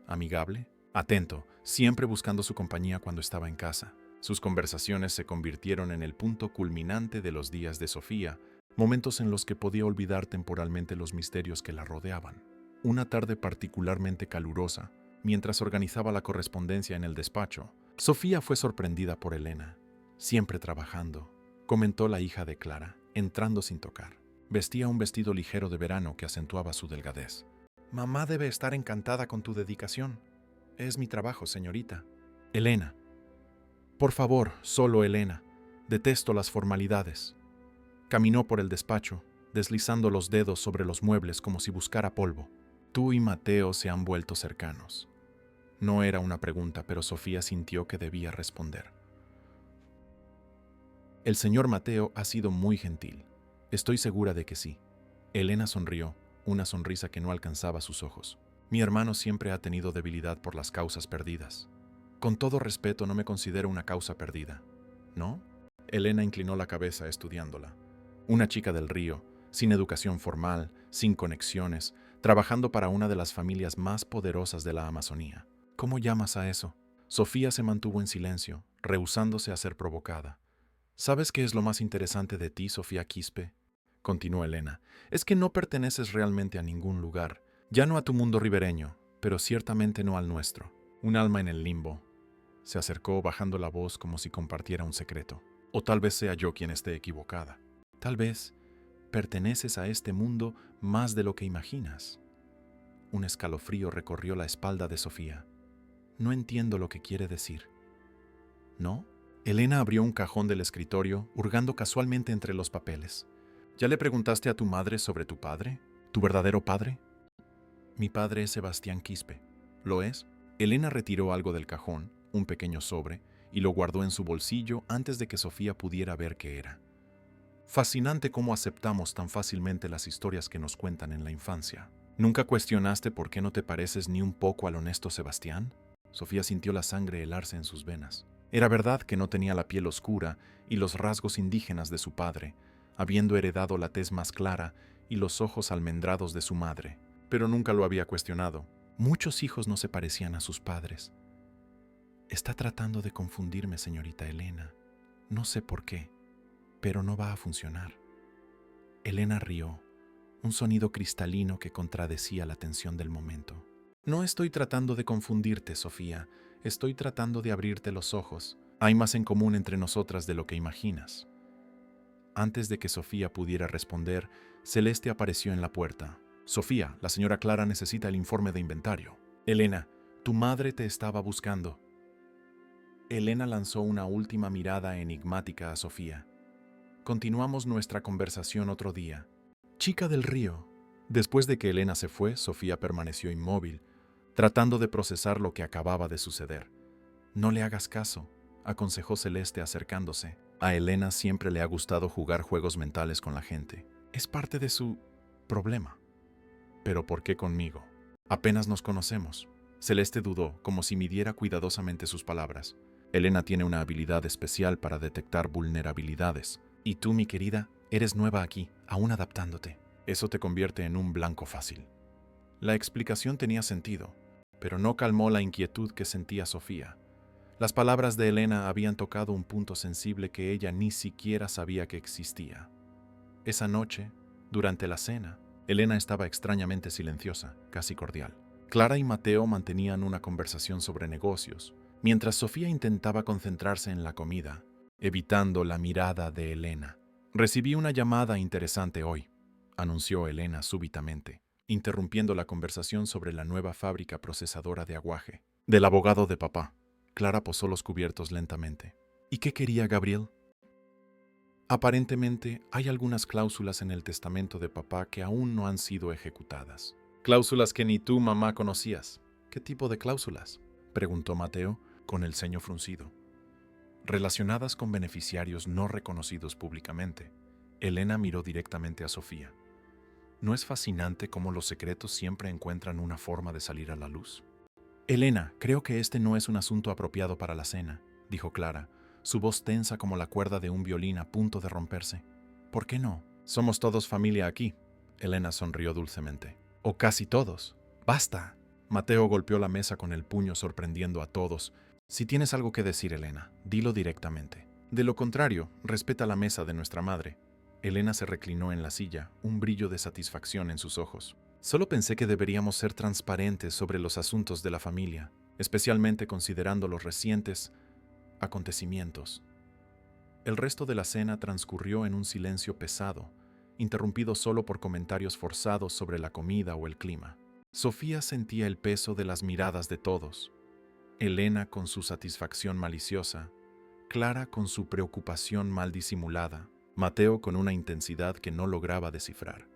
amigable, atento, siempre buscando su compañía cuando estaba en casa. Sus conversaciones se convirtieron en el punto culminante de los días de Sofía, momentos en los que podía olvidar temporalmente los misterios que la rodeaban. Una tarde particularmente calurosa, mientras organizaba la correspondencia en el despacho, Sofía fue sorprendida por Elena. Siempre trabajando, comentó la hija de Clara, entrando sin tocar. Vestía un vestido ligero de verano que acentuaba su delgadez. «Mamá debe estar encantada con tu dedicación. Es mi trabajo, señorita». «Elena. Por favor, solo Elena. Detesto las formalidades». Caminó por el despacho, deslizando los dedos sobre los muebles como si buscara polvo. «Tú y Mateo se han vuelto cercanos». No era una pregunta, pero Sofía sintió que debía responder. «El señor Mateo ha sido muy gentil. Estoy segura de que sí». Elena sonrió, una sonrisa que no alcanzaba sus ojos. «Mi hermano siempre ha tenido debilidad por las causas perdidas. Con todo respeto, no me considero una causa perdida, ¿no?» Elena inclinó la cabeza estudiándola. Una chica del río, sin educación formal, sin conexiones, trabajando para una de las familias más poderosas de la Amazonía. «¿Cómo llamas a eso?» Sofía se mantuvo en silencio, rehusándose a ser provocada. «¿Sabes qué es lo más interesante de ti, Sofía Quispe?», continuó Elena. «Es que no perteneces realmente a ningún lugar, ya no a tu mundo ribereño, pero ciertamente no al nuestro. Un alma en el limbo». Se acercó bajando la voz como si compartiera un secreto. «O tal vez sea yo quien esté equivocada. Tal vez perteneces a este mundo más de lo que imaginas». Un escalofrío recorrió la espalda de Sofía. «No entiendo lo que quiere decir». ¿No? Elena abrió un cajón del escritorio, hurgando casualmente entre los papeles. «¿Ya le preguntaste a tu madre sobre tu padre? ¿Tu verdadero padre?» «Mi padre es Sebastián Quispe». «¿Lo es?» Elena retiró algo del cajón, un pequeño sobre, y lo guardó en su bolsillo antes de que Sofía pudiera ver qué era. «Fascinante cómo aceptamos tan fácilmente las historias que nos cuentan en la infancia. ¿Nunca cuestionaste por qué no te pareces ni un poco al honesto Sebastián?» Sofía sintió la sangre helarse en sus venas. Era verdad que no tenía la piel oscura y los rasgos indígenas de su padre, habiendo heredado la tez más clara y los ojos almendrados de su madre, pero nunca lo había cuestionado. Muchos hijos no se parecían a sus padres. «Está tratando de confundirme, señorita Elena. No sé por qué, pero no va a funcionar». Elena rió, un sonido cristalino que contradecía la tensión del momento. «No estoy tratando de confundirte, Sofía. Estoy tratando de abrirte los ojos. Hay más en común entre nosotras de lo que imaginas». Antes de que Sofía pudiera responder, Celeste apareció en la puerta. «Sofía, la señora Clara necesita el informe de inventario». «Elena, tu madre te estaba buscando». Elena lanzó una última mirada enigmática a Sofía. «Continuamos nuestra conversación otro día». «Chica del río». Después de que Elena se fue, Sofía permaneció inmóvil, tratando de procesar lo que acababa de suceder. «No le hagas caso», aconsejó Celeste acercándose. A Elena siempre le ha gustado jugar juegos mentales con la gente. Es parte de su problema. «¿Pero por qué conmigo? Apenas nos conocemos». Celeste dudó, como si midiera cuidadosamente sus palabras. «Elena tiene una habilidad especial para detectar vulnerabilidades. Y tú, mi querida, eres nueva aquí, aún adaptándote. Eso te convierte en un blanco fácil». La explicación tenía sentido, pero no calmó la inquietud que sentía Sofía. Las palabras de Elena habían tocado un punto sensible que ella ni siquiera sabía que existía. Esa noche, durante la cena, Elena estaba extrañamente silenciosa, casi cordial. Clara y Mateo mantenían una conversación sobre negocios, mientras Sofía intentaba concentrarse en la comida, evitando la mirada de Elena. «Recibí una llamada interesante hoy», anunció Elena súbitamente, interrumpiendo la conversación sobre la nueva fábrica procesadora de aguaje. «Del abogado de papá». Clara posó los cubiertos lentamente. «¿Y qué quería Gabriel?» «Aparentemente hay algunas cláusulas en el testamento de papá que aún no han sido ejecutadas». «Cláusulas que ni tú, mamá, conocías». «¿Qué tipo de cláusulas?», preguntó Mateo, con el ceño fruncido. «Relacionadas con beneficiarios no reconocidos públicamente». Elena miró directamente a Sofía. «¿No es fascinante cómo los secretos siempre encuentran una forma de salir a la luz?». «Elena, creo que este no es un asunto apropiado para la cena». dijo Clara, su voz tensa como la cuerda de un violín a punto de romperse. ¿Por qué no? Somos todos familia aquí. Elena sonrió dulcemente. O casi todos. ¡Basta! Mateo golpeó la mesa con el puño, sorprendiendo a todos. Si tienes algo que decir, Elena, dilo directamente. De lo contrario, respeta la mesa de nuestra madre. Elena se reclinó en la silla, un brillo de satisfacción en sus ojos. Solo pensé que deberíamos ser transparentes sobre los asuntos de la familia, especialmente considerando los recientes acontecimientos. El resto de la cena transcurrió en un silencio pesado, interrumpido solo por comentarios forzados sobre la comida o el clima. Sofía sentía el peso de las miradas de todos. Elena con su satisfacción maliciosa, Clara con su preocupación mal disimulada, Mateo con una intensidad que no lograba descifrar.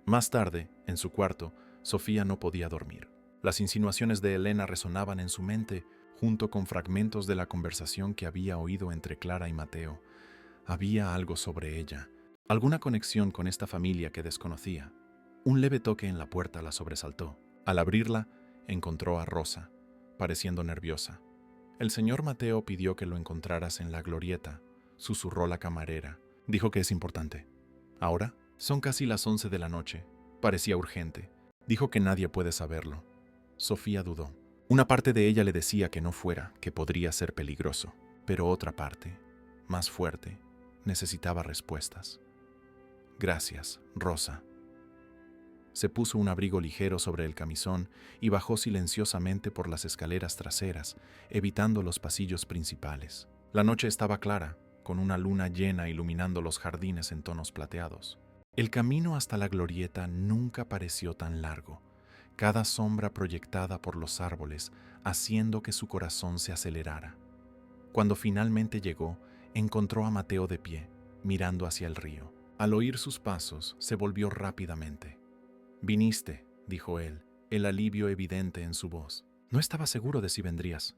Más tarde, en su cuarto, Sofía no podía dormir. Las insinuaciones de Elena resonaban en su mente, junto con fragmentos de la conversación que había oído entre Clara y Mateo. Había algo sobre ella, alguna conexión con esta familia que desconocía. Un leve toque en la puerta la sobresaltó. Al abrirla, encontró a Rosa, pareciendo nerviosa. El señor Mateo pidió que lo encontraras en la glorieta, susurró la camarera. Dijo que es importante. ¿Ahora? Son casi las 11 de la noche. Parecía urgente. Dijo que nadie puede saberlo. Sofía dudó. Una parte de ella le decía que no fuera, que podría ser peligroso. Pero otra parte, más fuerte, necesitaba respuestas. Gracias, Rosa. Se puso un abrigo ligero sobre el camisón y bajó silenciosamente por las escaleras traseras, evitando los pasillos principales. La noche estaba clara, con una luna llena iluminando los jardines en tonos plateados. El camino hasta la glorieta nunca pareció tan largo, cada sombra proyectada por los árboles haciendo que su corazón se acelerara. Cuando finalmente llegó, encontró a Mateo de pie, mirando hacia el río. Al oír sus pasos, se volvió rápidamente. «Viniste», dijo él, el alivio evidente en su voz. «No estaba seguro de si vendrías.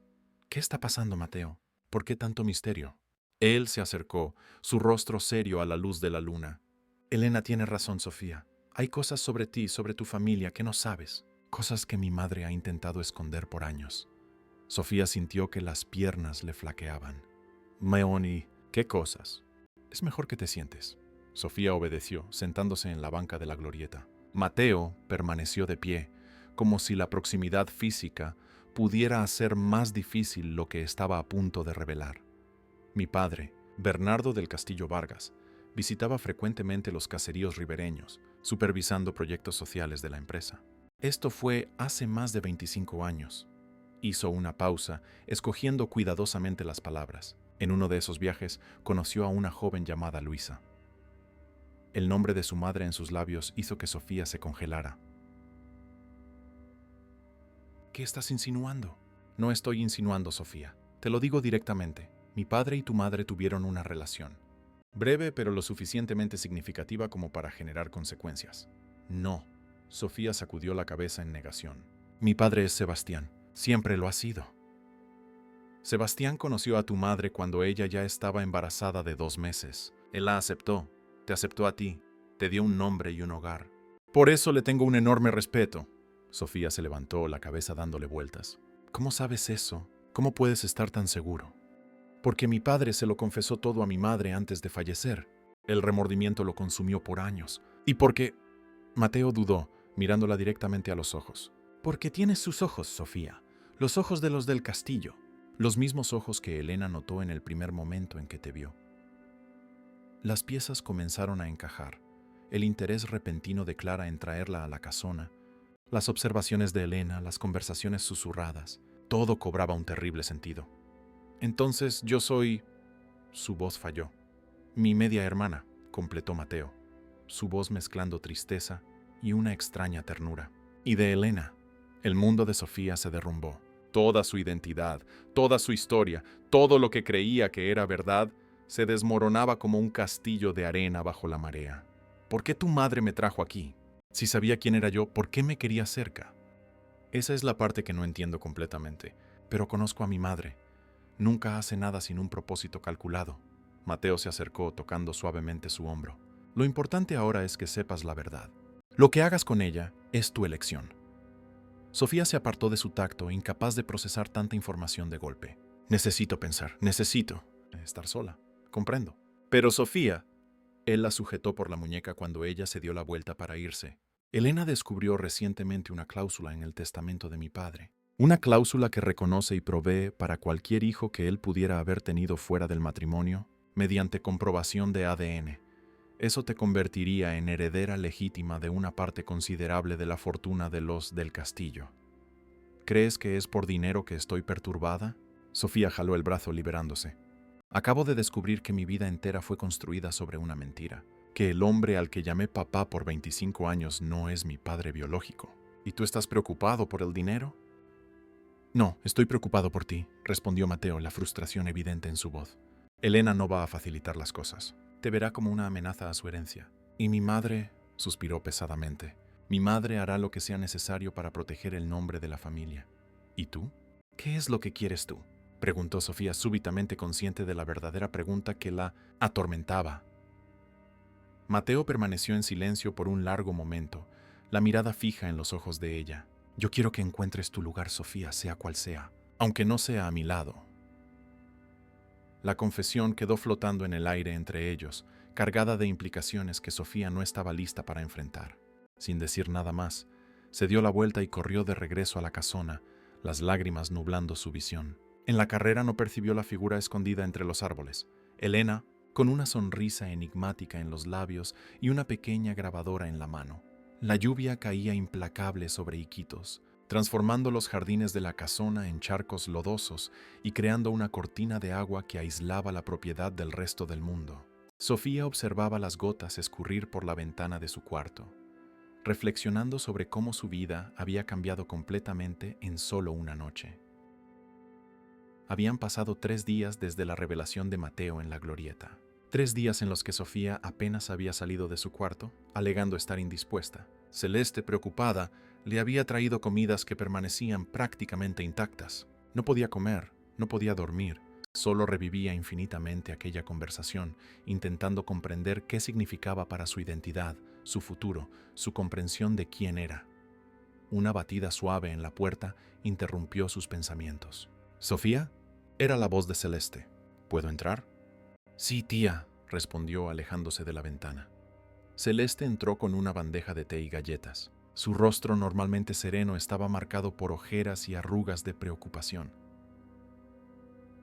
¿Qué está pasando, Mateo? ¿Por qué tanto misterio?» Él se acercó, su rostro serio a la luz de la luna. «Elena tiene razón, Sofía. Hay cosas sobre ti, sobre tu familia, que no sabes. Cosas que mi madre ha intentado esconder por años». Sofía sintió que las piernas le flaqueaban. «Meoni, ¿qué cosas?» «Es mejor que te sientes». Sofía obedeció, sentándose en la banca de la glorieta. Mateo permaneció de pie, como si la proximidad física pudiera hacer más difícil lo que estaba a punto de revelar. Mi padre, Bernardo del Castillo Vargas, visitaba frecuentemente los caseríos ribereños, supervisando proyectos sociales de la empresa. Esto fue hace más de 25 años. Hizo una pausa, escogiendo cuidadosamente las palabras. En uno de esos viajes conoció a una joven llamada Luisa. El nombre de su madre en sus labios hizo que Sofía se congelara. ¿Qué estás insinuando? No estoy insinuando, Sofía. Te lo digo directamente. Mi padre y tu madre tuvieron una relación. Breve, pero lo suficientemente significativa como para generar consecuencias. No. Sofía sacudió la cabeza en negación. Mi padre es Sebastián. Siempre lo ha sido. Sebastián conoció a tu madre cuando ella ya estaba embarazada de 2 meses. Él la aceptó. Te aceptó a ti, te dio un nombre y un hogar. Por eso le tengo un enorme respeto. Sofía se levantó, la cabeza dándole vueltas. ¿Cómo sabes eso? ¿Cómo puedes estar tan seguro? Porque mi padre se lo confesó todo a mi madre antes de fallecer. El remordimiento lo consumió por años. Y porque... Mateo dudó, mirándola directamente a los ojos. Porque tienes sus ojos, Sofía. Los ojos de los del castillo. Los mismos ojos que Elena notó en el primer momento en que te vio. Las piezas comenzaron a encajar, el interés repentino de Clara en traerla a la casona, las observaciones de Elena, las conversaciones susurradas, todo cobraba un terrible sentido. Entonces yo soy... Su voz falló. Mi media hermana, completó Mateo, su voz mezclando tristeza y una extraña ternura. Y de Elena, el mundo de Sofía se derrumbó. Toda su identidad, toda su historia, todo lo que creía que era verdad, se desmoronaba como un castillo de arena bajo la marea. ¿Por qué tu madre me trajo aquí? Si sabía quién era yo, ¿por qué me quería cerca? Esa es la parte que no entiendo completamente, pero conozco a mi madre. Nunca hace nada sin un propósito calculado. Mateo se acercó tocando suavemente su hombro. Lo importante ahora es que sepas la verdad. Lo que hagas con ella es tu elección. Sofía se apartó de su tacto, incapaz de procesar tanta información de golpe. Necesito pensar, necesito estar sola. Comprendo. Pero Sofía, él la sujetó por la muñeca cuando ella se dio la vuelta para irse. Elena descubrió recientemente una cláusula en el testamento de mi padre. Una cláusula que reconoce y provee para cualquier hijo que él pudiera haber tenido fuera del matrimonio, mediante comprobación de ADN. Eso te convertiría en heredera legítima de una parte considerable de la fortuna de los del castillo. ¿Crees que es por dinero que estoy perturbada? Sofía jaló el brazo liberándose. Acabo de descubrir que mi vida entera fue construida sobre una mentira, que el hombre al que llamé papá por 25 años no es mi padre biológico. ¿Y tú estás preocupado por el dinero? No, estoy preocupado por ti, respondió Mateo, la frustración evidente en su voz. Elena no va a facilitar las cosas. Te verá como una amenaza a su herencia. Y mi madre, suspiró pesadamente, mi madre hará lo que sea necesario para proteger el nombre de la familia. ¿Y tú? ¿Qué es lo que quieres tú?, preguntó Sofía, súbitamente consciente de la verdadera pregunta que la atormentaba. Mateo permaneció en silencio por un largo momento, la mirada fija en los ojos de ella. Yo quiero que encuentres tu lugar, Sofía, sea cual sea, aunque no sea a mi lado. La confesión quedó flotando en el aire entre ellos, cargada de implicaciones que Sofía no estaba lista para enfrentar. Sin decir nada más, se dio la vuelta y corrió de regreso a la casona, las lágrimas nublando su visión. En la carrera no percibió la figura escondida entre los árboles. Elena, con una sonrisa enigmática en los labios y una pequeña grabadora en la mano. La lluvia caía implacable sobre Iquitos, transformando los jardines de la casona en charcos lodosos y creando una cortina de agua que aislaba la propiedad del resto del mundo. Sofía observaba las gotas escurrir por la ventana de su cuarto, reflexionando sobre cómo su vida había cambiado completamente en solo una noche. Habían pasado 3 días desde la revelación de Mateo en la glorieta. 3 días en los que Sofía apenas había salido de su cuarto, alegando estar indispuesta. Celeste, preocupada, le había traído comidas que permanecían prácticamente intactas. No podía comer, no podía dormir. Solo revivía infinitamente aquella conversación, intentando comprender qué significaba para su identidad, su futuro, su comprensión de quién era. Una batida suave en la puerta interrumpió sus pensamientos. ¿Sofía? Era la voz de Celeste. ¿Puedo entrar? Sí, tía, respondió alejándose de la ventana. Celeste entró con una bandeja de té y galletas. Su rostro, normalmente sereno, estaba marcado por ojeras y arrugas de preocupación.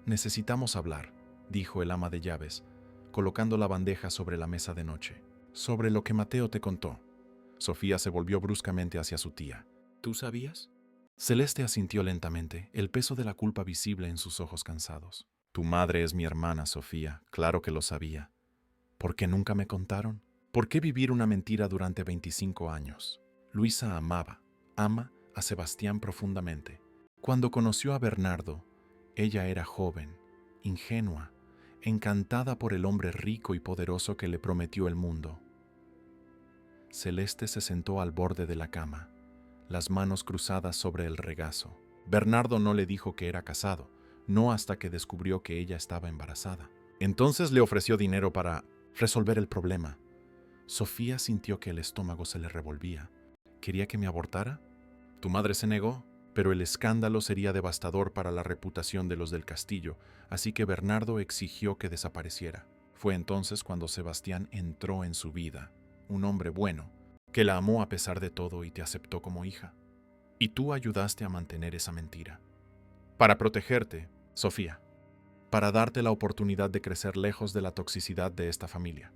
Necesitamos hablar, dijo el ama de llaves, colocando la bandeja sobre la mesa de noche. Sobre lo que Mateo te contó. Sofía se volvió bruscamente hacia su tía. ¿Tú sabías? Celeste asintió lentamente, el peso de la culpa visible en sus ojos cansados. Tu madre es mi hermana, Sofía, claro que lo sabía. ¿Por qué nunca me contaron? ¿Por qué vivir una mentira durante 25 años? Luisa ama a Sebastián profundamente. Cuando conoció a Bernardo, ella era joven, ingenua, encantada por el hombre rico y poderoso que le prometió el mundo. Celeste se sentó al borde de la cama, las manos cruzadas sobre el regazo. Bernardo no le dijo que era casado, no hasta que descubrió que ella estaba embarazada. Entonces le ofreció dinero para resolver el problema. Sofía sintió que el estómago se le revolvía. ¿Quería que me abortara? Tu madre se negó, pero el escándalo sería devastador para la reputación de los del castillo, así que Bernardo exigió que desapareciera. Fue entonces cuando Sebastián entró en su vida, un hombre bueno, que la amó a pesar de todo y te aceptó como hija. Y tú ayudaste a mantener esa mentira. Para protegerte, Sofía. Para darte la oportunidad de crecer lejos de la toxicidad de esta familia.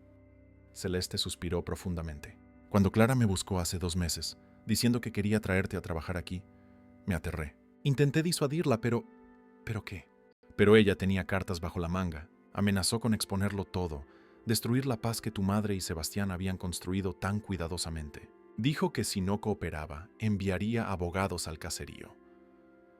Celeste suspiró profundamente. Cuando Clara me buscó hace 2 meses, diciendo que quería traerte a trabajar aquí, me aterré. Intenté disuadirla, pero... ¿Pero qué? Pero ella tenía cartas bajo la manga. Amenazó con exponerlo todo, destruir la paz que tu madre y Sebastián habían construido tan cuidadosamente. Dijo que si no cooperaba, enviaría abogados al caserío.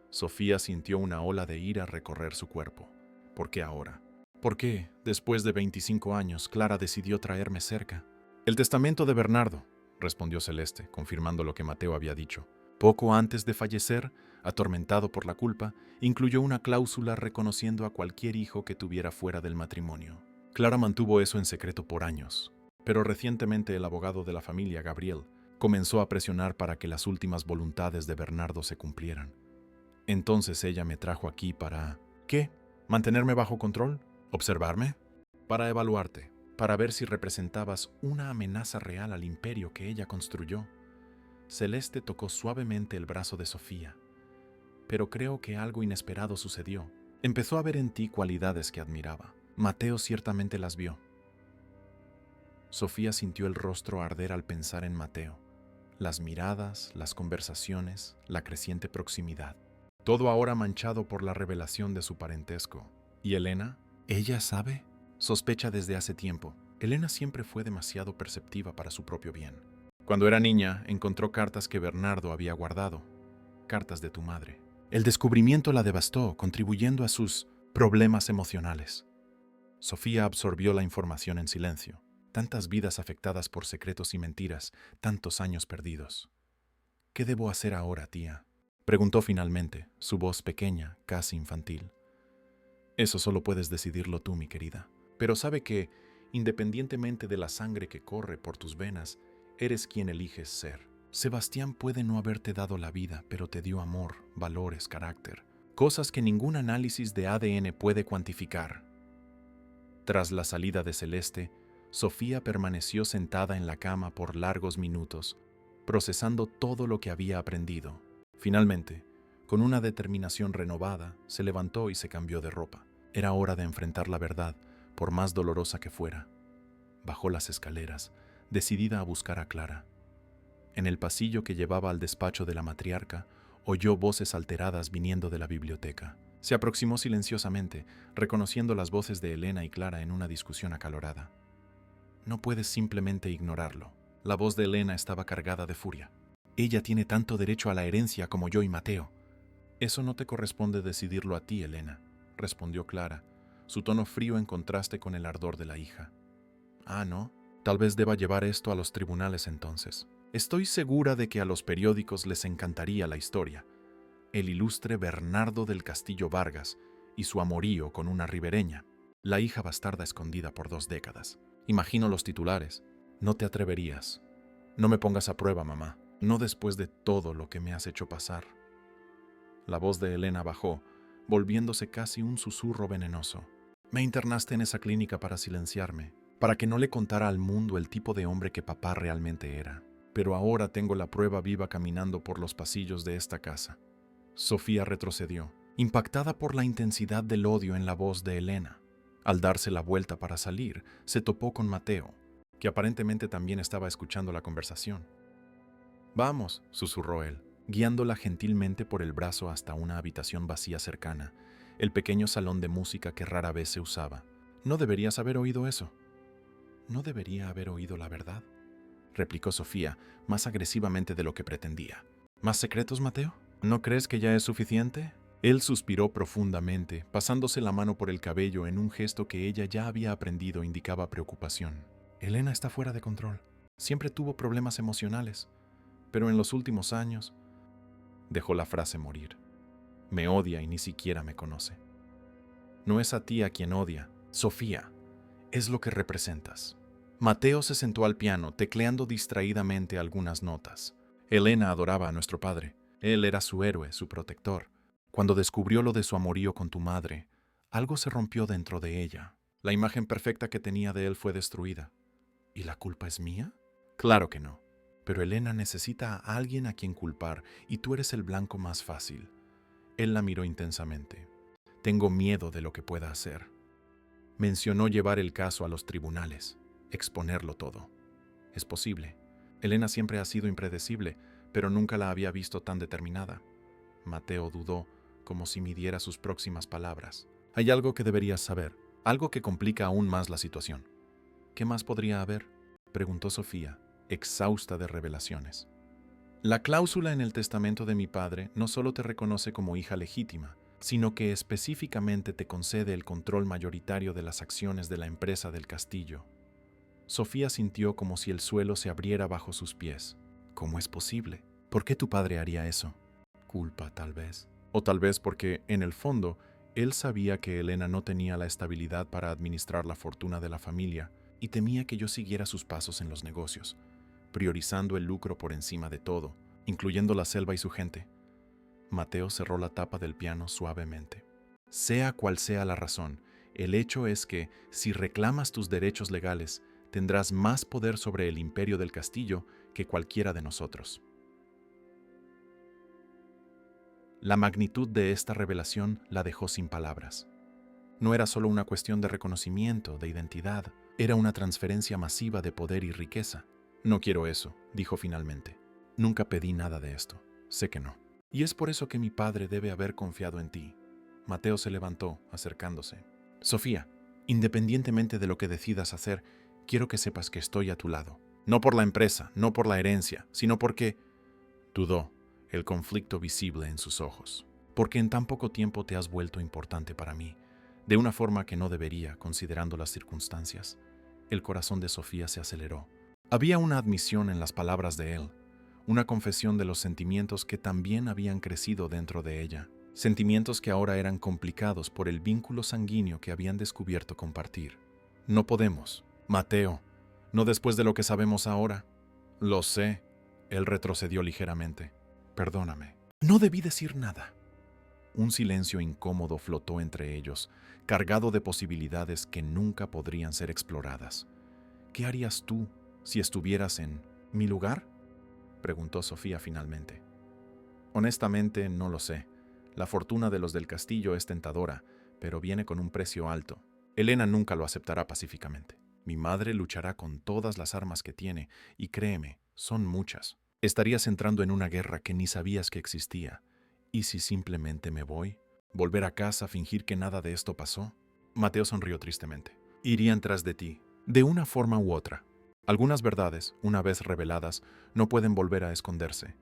Sofía sintió una ola de ira recorrer su cuerpo. ¿Por qué ahora? ¿Por qué, después de 25 años, Clara decidió traerme cerca? El testamento de Bernardo, respondió Celeste, confirmando lo que Mateo había dicho. Poco antes de fallecer, atormentado por la culpa, incluyó una cláusula reconociendo a cualquier hijo que tuviera fuera del matrimonio. Clara mantuvo eso en secreto por años, pero recientemente el abogado de la familia, Gabriel, comenzó a presionar para que las últimas voluntades de Bernardo se cumplieran. Entonces ella me trajo aquí para... ¿Qué? ¿Mantenerme bajo control? ¿Observarme? Para evaluarte, para ver si representabas una amenaza real al imperio que ella construyó. Celeste tocó suavemente el brazo de Sofía, pero creo que algo inesperado sucedió. Empezó a ver en ti cualidades que admiraba. Mateo ciertamente las vio. Sofía sintió el rostro arder al pensar en Mateo. Las miradas, las conversaciones, la creciente proximidad. Todo ahora manchado por la revelación de su parentesco. ¿Y Elena? ¿Ella sabe? Sospecha desde hace tiempo. Elena siempre fue demasiado perceptiva para su propio bien. Cuando era niña, encontró cartas que Bernardo había guardado. Cartas de tu madre. El descubrimiento la devastó, contribuyendo a sus problemas emocionales. Sofía absorbió la información en silencio. Tantas vidas afectadas por secretos y mentiras, tantos años perdidos. ¿Qué debo hacer ahora, tía?, preguntó finalmente, su voz pequeña, casi infantil. Eso solo puedes decidirlo tú, mi querida. Pero sabe que, independientemente de la sangre que corre por tus venas, eres quien eliges ser. Sebastián puede no haberte dado la vida, pero te dio amor, valores, carácter, cosas que ningún análisis de ADN puede cuantificar. Tras la salida de Celeste, Sofía permaneció sentada en la cama por largos minutos, procesando todo lo que había aprendido. Finalmente, con una determinación renovada, se levantó y se cambió de ropa. Era hora de enfrentar la verdad, por más dolorosa que fuera. Bajó las escaleras, decidida a buscar a Clara. En el pasillo que llevaba al despacho de la matriarca, oyó voces alteradas viniendo de la biblioteca. Se aproximó silenciosamente, reconociendo las voces de Elena y Clara en una discusión acalorada. No puedes simplemente ignorarlo. La voz de Elena estaba cargada de furia. Ella tiene tanto derecho a la herencia como yo y Mateo. Eso no te corresponde decidirlo a ti, Elena, respondió Clara, su tono frío en contraste con el ardor de la hija. Ah, ¿no? Tal vez deba llevar esto a los tribunales entonces. Estoy segura de que a los periódicos les encantaría la historia. El ilustre Bernardo del Castillo Vargas y su amorío con una ribereña. La hija bastarda escondida por 2 décadas. Imagino los titulares. No te atreverías. No me pongas a prueba, mamá. No después de todo lo que me has hecho pasar. La voz de Elena bajó, volviéndose casi un susurro venenoso. Me internaste en esa clínica para silenciarme, para que no le contara al mundo el tipo de hombre que papá realmente era. Pero ahora tengo la prueba viva caminando por los pasillos de esta casa. Sofía retrocedió, impactada por la intensidad del odio en la voz de Elena. Al darse la vuelta para salir, se topó con Mateo, que aparentemente también estaba escuchando la conversación. Vamos, susurró él, guiándola gentilmente por el brazo hasta una habitación vacía cercana, el pequeño salón de música que rara vez se usaba. No deberías haber oído eso. ¿No debería haber oído la verdad?, replicó Sofía, más agresivamente de lo que pretendía. ¿Más secretos, Mateo? ¿No crees que ya es suficiente? Él suspiró profundamente, pasándose la mano por el cabello en un gesto que ella ya había aprendido indicaba preocupación. Elena está fuera de control. Siempre tuvo problemas emocionales, pero en los últimos años dejó la frase morir. Me odia y ni siquiera me conoce. No es a ti a quien odia, Sofía, es lo que representas. Mateo se sentó al piano, tecleando distraídamente algunas notas. Elena adoraba a nuestro padre. Él era su héroe, su protector. Cuando descubrió lo de su amorío con tu madre, algo se rompió dentro de ella. La imagen perfecta que tenía de él fue destruida. ¿Y la culpa es mía? Claro que no. Pero Elena necesita a alguien a quien culpar, y tú eres el blanco más fácil. Él la miró intensamente. Tengo miedo de lo que pueda hacer. Mencionó llevar el caso a los tribunales, exponerlo todo. Es posible. Elena siempre ha sido impredecible, pero nunca la había visto tan determinada. Mateo dudó, como si midiera sus próximas palabras. Hay algo que deberías saber, algo que complica aún más la situación. ¿Qué más podría haber?, preguntó Sofía, exhausta de revelaciones. La cláusula en el testamento de mi padre no solo te reconoce como hija legítima, sino que específicamente te concede el control mayoritario de las acciones de la empresa del castillo. Sofía sintió como si el suelo se abriera bajo sus pies. ¿Cómo es posible? ¿Por qué tu padre haría eso? Culpa, tal vez. O tal vez porque, en el fondo, él sabía que Elena no tenía la estabilidad para administrar la fortuna de la familia y temía que yo siguiera sus pasos en los negocios, priorizando el lucro por encima de todo, incluyendo la selva y su gente. Mateo cerró la tapa del piano suavemente. Sea cual sea la razón, el hecho es que, si reclamas tus derechos legales, tendrás más poder sobre el imperio del castillo que cualquiera de nosotros. La magnitud de esta revelación la dejó sin palabras. No era solo una cuestión de reconocimiento, de identidad, era una transferencia masiva de poder y riqueza. No quiero eso, dijo finalmente. Nunca pedí nada de esto. Sé que no. Y es por eso que mi padre debe haber confiado en ti. Mateo se levantó, acercándose. Sofía, independientemente de lo que decidas hacer, quiero que sepas que estoy a tu lado. No por la empresa, no por la herencia, sino porque... Dudó, el conflicto visible en sus ojos. Porque en tan poco tiempo te has vuelto importante para mí, de una forma que no debería, considerando las circunstancias. El corazón de Sofía se aceleró. Había una admisión en las palabras de él, una confesión de los sentimientos que también habían crecido dentro de ella, sentimientos que ahora eran complicados por el vínculo sanguíneo que habían descubierto compartir. No podemos, Mateo, no después de lo que sabemos ahora. Lo sé, él retrocedió ligeramente. Perdóname. No debí decir nada. Un silencio incómodo flotó entre ellos, cargado de posibilidades que nunca podrían ser exploradas. ¿Qué harías tú si estuvieras en mi lugar?, preguntó Sofía finalmente. Honestamente, no lo sé. La fortuna de los del castillo es tentadora, pero viene con un precio alto. Elena nunca lo aceptará pacíficamente. Mi madre luchará con todas las armas que tiene, y créeme, son muchas. Estarías entrando en una guerra que ni sabías que existía. ¿Y si simplemente me voy? ¿Volver a casa, fingir que nada de esto pasó? Mateo sonrió tristemente. Irían tras de ti, de una forma u otra. Algunas verdades, una vez reveladas, no pueden volver a esconderse.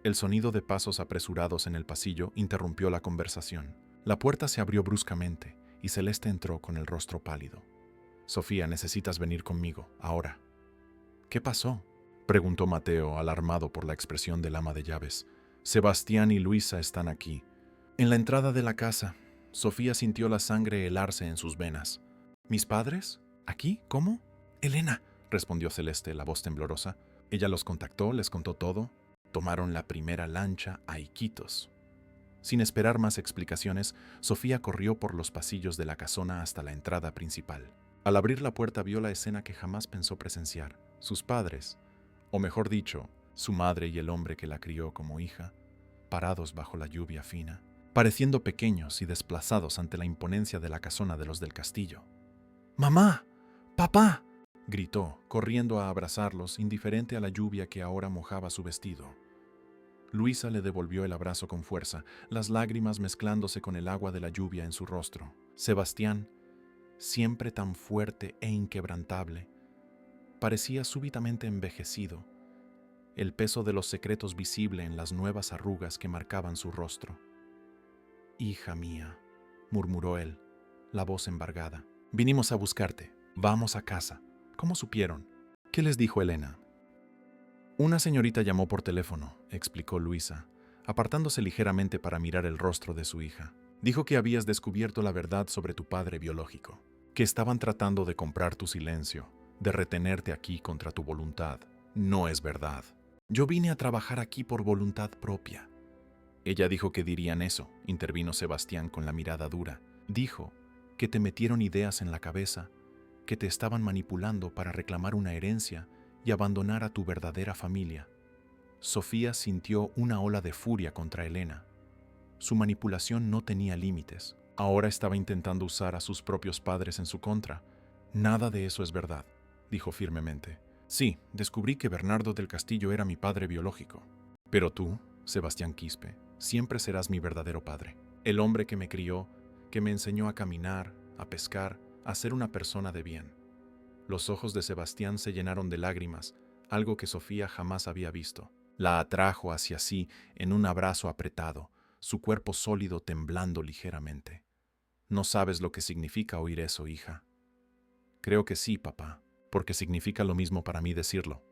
El sonido de pasos apresurados en el pasillo interrumpió la conversación. La puerta se abrió bruscamente y Celeste entró con el rostro pálido. Sofía, necesitas venir conmigo, ahora. ¿Qué pasó?, preguntó Mateo, alarmado por la expresión del ama de llaves. Sebastián y Luisa están aquí. En la entrada de la casa, Sofía sintió la sangre helarse en sus venas. ¿Mis padres? ¿Aquí? ¿Cómo? Elena, respondió Celeste, la voz temblorosa. Ella los contactó, les contó todo. Tomaron la primera lancha a Iquitos. Sin esperar más explicaciones, Sofía corrió por los pasillos de la casona hasta la entrada principal. Al abrir la puerta vio la escena que jamás pensó presenciar. Sus padres, o mejor dicho, su madre y el hombre que la crió como hija, parados bajo la lluvia fina, pareciendo pequeños y desplazados ante la imponencia de la casona de los del castillo. ¡Mamá! ¡Papá!, gritó, corriendo a abrazarlos, indiferente a la lluvia que ahora mojaba su vestido. Luisa le devolvió el abrazo con fuerza, las lágrimas mezclándose con el agua de la lluvia en su rostro. Sebastián, siempre tan fuerte e inquebrantable, parecía súbitamente envejecido, el peso de los secretos visible en las nuevas arrugas que marcaban su rostro. «Hija mía», murmuró él, la voz embargada. «Vinimos a buscarte. Vamos a casa». «¿Cómo supieron? ¿Qué les dijo Elena?» «Una señorita llamó por teléfono», explicó Luisa, apartándose ligeramente para mirar el rostro de su hija. «Dijo que habías descubierto la verdad sobre tu padre biológico, que estaban tratando de comprar tu silencio, de retenerte aquí contra tu voluntad. No es verdad. Yo vine a trabajar aquí por voluntad propia». «Ella dijo que dirían eso», intervino Sebastián con la mirada dura. «Dijo que te metieron ideas en la cabeza, que te estaban manipulando para reclamar una herencia y abandonar a tu verdadera familia». Sofía sintió una ola de furia contra Elena. Su manipulación no tenía límites. Ahora estaba intentando usar a sus propios padres en su contra. «Nada de eso es verdad», dijo firmemente. «Sí, descubrí que Bernardo del Castillo era mi padre biológico. Pero tú, Sebastián Quispe, siempre serás mi verdadero padre. El hombre que me crió, que me enseñó a caminar, a pescar, a ser una persona de bien». Los ojos de Sebastián se llenaron de lágrimas, algo que Sofía jamás había visto. La atrajo hacia sí en un abrazo apretado, su cuerpo sólido temblando ligeramente. «No sabes lo que significa oír eso, hija». «Creo que sí, papá, porque significa lo mismo para mí decirlo».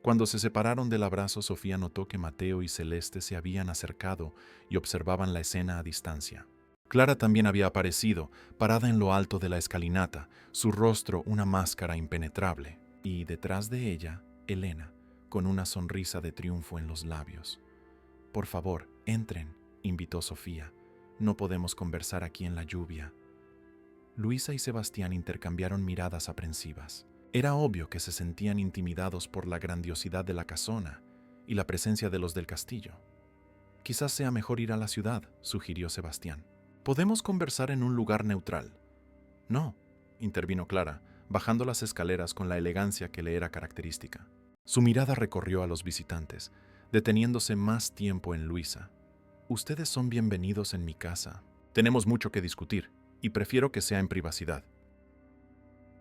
Cuando se separaron del abrazo, Sofía notó que Mateo y Celeste se habían acercado y observaban la escena a distancia. Clara también había aparecido, parada en lo alto de la escalinata, su rostro una máscara impenetrable, y detrás de ella, Elena, con una sonrisa de triunfo en los labios. «Por favor, entren», invitó Sofía. No podemos conversar aquí en la lluvia. Luisa y Sebastián intercambiaron miradas aprensivas. Era obvio que se sentían intimidados por la grandiosidad de la casona y la presencia de los del castillo. Quizás sea mejor ir a la ciudad, sugirió Sebastián. Podemos conversar en un lugar neutral. No, intervino Clara, bajando las escaleras con la elegancia que le era característica. Su mirada recorrió a los visitantes, deteniéndose más tiempo en Luisa. Ustedes son bienvenidos en mi casa. Tenemos mucho que discutir, y prefiero que sea en privacidad.